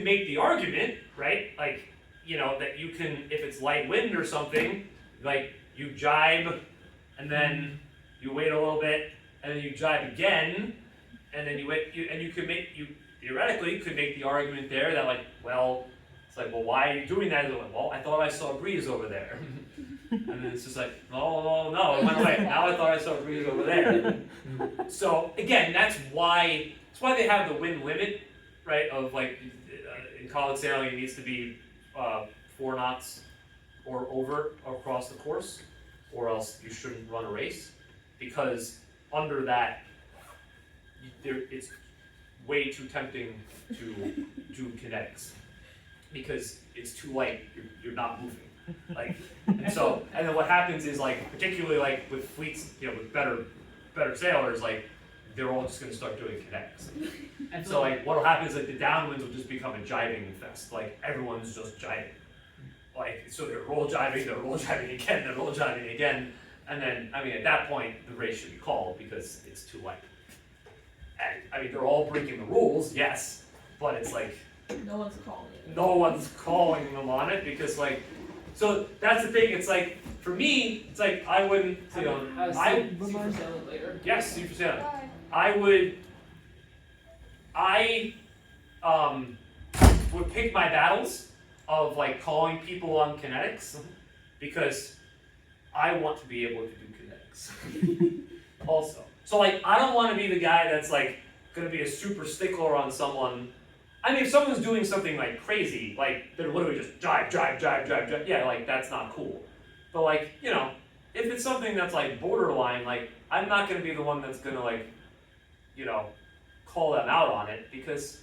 make the argument, right? Like that you can, if it's light wind or something, like you jibe and then you wait a little bit and then you jibe again and then you theoretically could make the argument there that like, well, it's like, well, why are you doing that? Like, well, I thought I saw a breeze over there. And then it's just like, no, it went away. Now I thought I saw a breeze over there. So again, that's why they have the wind limit, right? Of like in college sailing, it needs to be 4 knots or over across the course, or else you shouldn't run a race, because under that, it's way too tempting to do kinetics, because it's too light. You're not moving. Like, and then what happens is like, particularly like with fleets, with better sailors, like they're all just gonna start doing kinetics. And so like what'll happen is like the downwinds will just become a jibing fest. Like everyone's just jibing. Like so they're roll jibing again, they're roll jibing again, and then at that point the race should be called because it's too light. And they're all breaking the rules, yes, but it's like No one's calling it. no one's calling them on it because like, so that's the thing. It's like for me, it's like I wouldn't, I later. yes, you said Bye. I would pick my battles of like calling people on kinetics because I want to be able to do kinetics also. So like I don't want to be the guy that's like gonna be a super stickler on someone. If someone's doing something like crazy, like they're literally just jibe, yeah, like that's not cool. But like, if it's something that's like borderline, like I'm not gonna be the one that's gonna like, you know, call them out on it because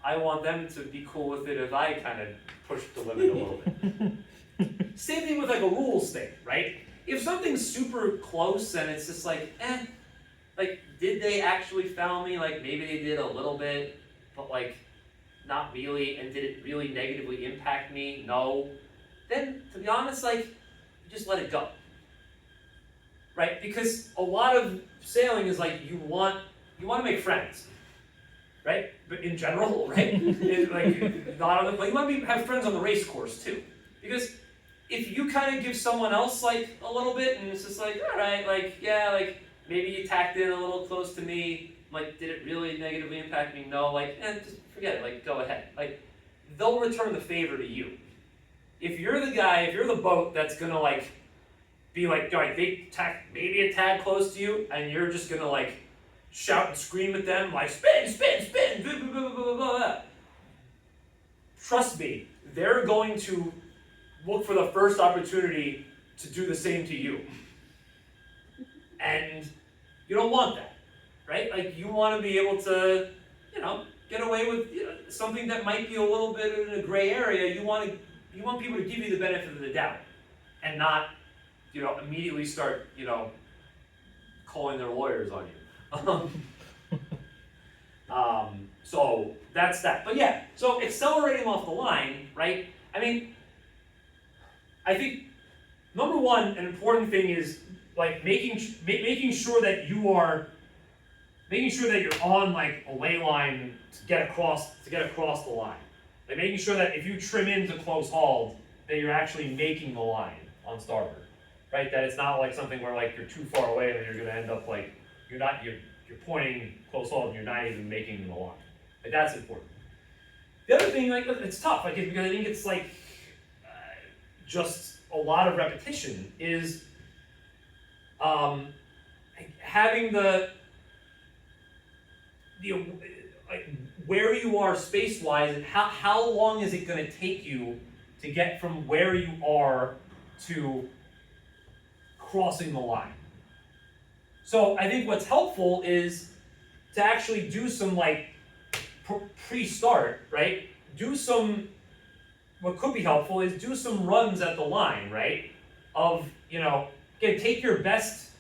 I want them to be cool with it if I kind of push the limit a little bit. Same thing with like a rules thing, right? If something's super close and it's just like, like did they actually foul me? Like maybe they did a little bit, but like not really, and did it really negatively impact me? No. Then to be honest, like you just let it go. Right? Because a lot of sailing is like you want to make friends. Right? But in general, right? Like not on the, like you want to have friends on the race course too. Because if you kind of give someone else like a little bit and it's just like, all right, like yeah, like maybe you tacked in a little close to me, like did it really negatively impact me? No, like just forget it, like go ahead. Like they'll return the favor to you. If you're the guy, if you're the boat that's gonna like be like they tack maybe a tad close to you and you're just gonna like shout and scream at them like spin, spin, spin, blah, blah, blah, blah, blah, blah. Trust me, they're going to look for the first opportunity to do the same to you. And you don't want that, right? Like you want to be able to, you know, get away with something that might be a little bit in a gray area. You want people to give you the benefit of the doubt and not, you know, immediately start, you know, calling their lawyers on you. So that's that. But yeah, so accelerating off the line, right? I mean, I think number one, an important thing is like making sure that you're on like a lay line to get across the line. Like making sure that if you trim into close hauled, that you're actually making the line on starboard, right? That it's not like something where like you're too far away and you're going to end up like you're pointing close hauled and you're not even making the line. Like that's important. The other thing, like it's tough, like because I think it's like just a lot of repetition is having the like where you are space wise and how long is it going to take you to get from where you are to crossing the line. So I think what's helpful is to actually do some like pre-start, right? What could be helpful is do some runs at the line, right? Of, you know, again, take your best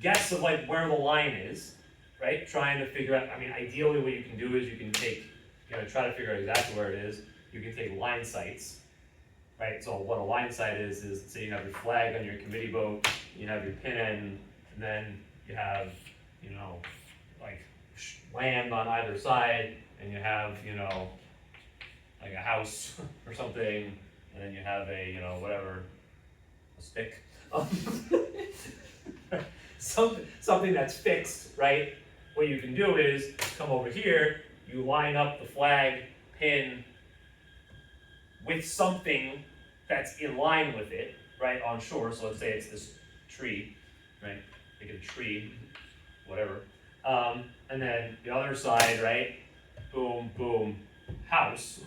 guess of like where the line is, right? Trying to figure out, I mean, ideally what you can do is you can take, you know, try to figure out exactly where it is. You can take line sights, right? So what a line sight is say you have your flag on your committee boat, you have your pin end, and then you have, you know, like land on either side, and you have, you know, like a house or something, and then you have a, you know, whatever, a stick. Something that's fixed, right? What you can do is come over here, you line up the flag pin with something that's in line with it, right, on shore. So let's say it's this tree, right? Make it a tree, whatever. And then the other side, right? Boom, boom, house.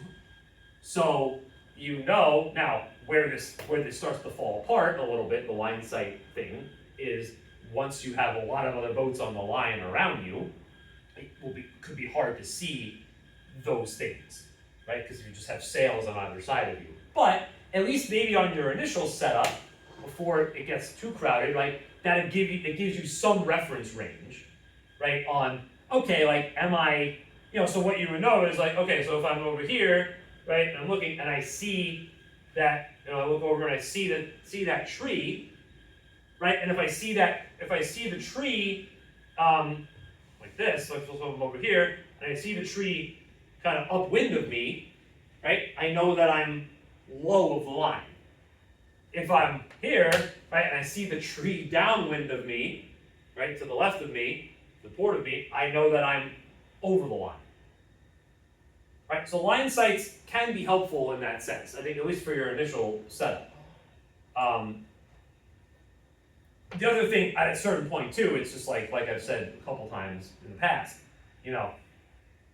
So you know now where this starts to fall apart a little bit, the line sight thing, is once you have a lot of other boats on the line around you, it could be hard to see those things, right? Because you just have sails on either side of you. But at least maybe on your initial setup, before it gets too crowded, right? It gives you some reference range, right? On, okay, like am I, you know, so what you would know is like, okay, so if I'm over here, right, and I'm looking and I see that, you know, I look over and I see that tree, right? And if I see the tree like this, like so I'm over here, and I see the tree kind of upwind of me, right? I know that I'm low of the line. If I'm here, right, and I see the tree downwind of me, right, to the left of me, to the port of me, I know that I'm over the line. Right? So line sights can be helpful in that sense, I think, at least for your initial setup. The other thing, at a certain point too, it's just like I've said a couple times in the past, you know,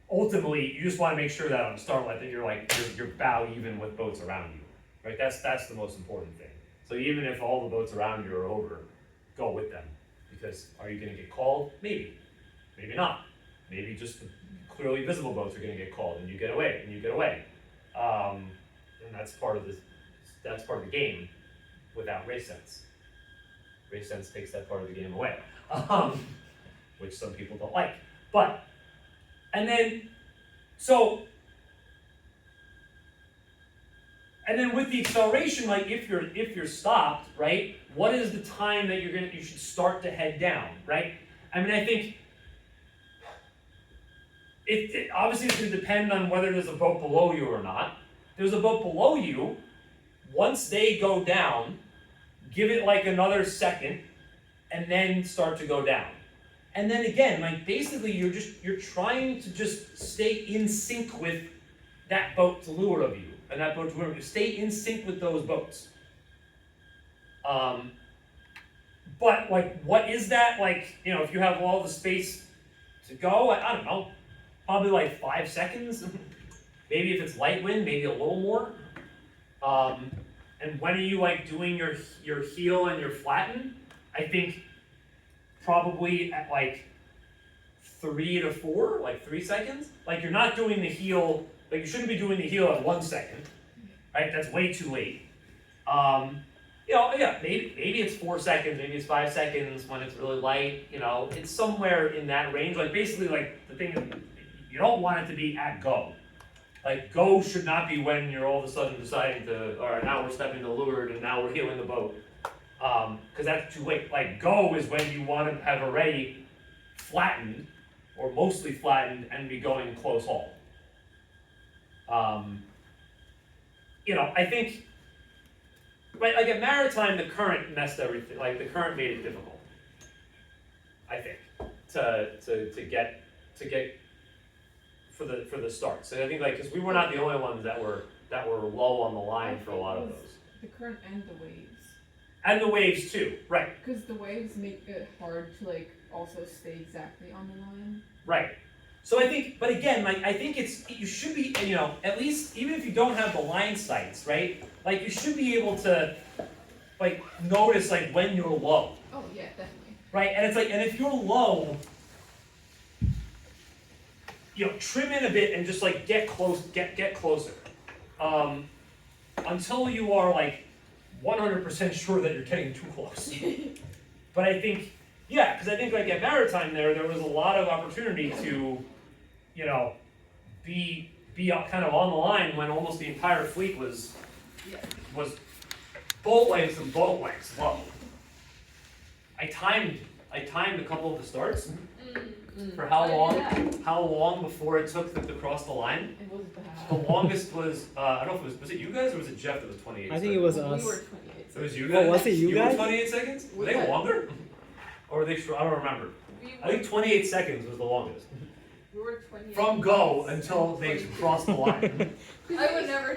ultimately you just want to make sure that on starlight that you're bow even with boats around you, right? That's the most important thing. So even if all the boats around you are over, go with them. Because are you gonna get called? Maybe. Maybe not. Maybe just the clearly visible boats are gonna get called and you get away, and you get away. And that's part of the game without race sense. Race sense takes that part of the game away. Which some people don't like. But, and then with the acceleration, like if you're stopped, right? What is the time that you should start to head down, right? I mean, I think it obviously is going to depend on whether there's a boat below you or not. There's a boat below you. Once they go down, give it like another second, and then start to go down. And then again, like basically you're trying to just stay in sync with that boat to leeward of you, and that boat to leeward of you. Stay in sync with those boats. But like, what is that? Like, you know, if you have all the space to go, I don't know, probably like 5 seconds. Maybe if it's light wind, maybe a little more. And when are you like doing your heel and your flatten? I think probably at like 3 to 4, like 3 seconds. Like you're not doing the heel, like you shouldn't be doing the heel at 1 second, right? That's way too late. You know, yeah, maybe it's 4 seconds, maybe it's 5 seconds when it's really light. You know, it's somewhere in that range. Like basically, like the thing is, you don't want it to be at go. Like go should not be when you're all of a sudden deciding to, all right, now we're stepping to leeward and now we're heeling the boat. Because that's too late. Like go is when you want to have already flattened or mostly flattened and be going close haul. You know, I think, right, like at Maritime, the current messed everything. Like the current made it difficult. I think to get for the start. So I think like because we were not the only ones that were low on the line for a lot of those. The current and the waves. And the waves too, right? Because the waves make it hard to like also stay exactly on the line. Right. So I think, but again, like I think you should be, you know, at least even if you don't have the line sights, right? Like you should be able to, like notice like when you're low, Oh yeah, definitely. right? And it's like, and if you're low, you know, trim in a bit and just like get closer, until you are like 100% sure that you're getting too close. But I think, yeah, because I think like at Maritime there was a lot of opportunity to, you know, be kind of on the line when almost the entire fleet was boat lengths and boat lengths low. I timed a couple of the starts for how long before it took them to cross the line. It was bad. The longest was I don't know if it was it you guys or was it Jeff that was 28 I seconds? think it was We us. were 28. It was you Oh, guys? was it you were guys? 28 seconds? Were they Yeah. longer? Or were they short? I don't remember. I think 28 seconds was the longest. We were 28. From go until they crossed the line. I would never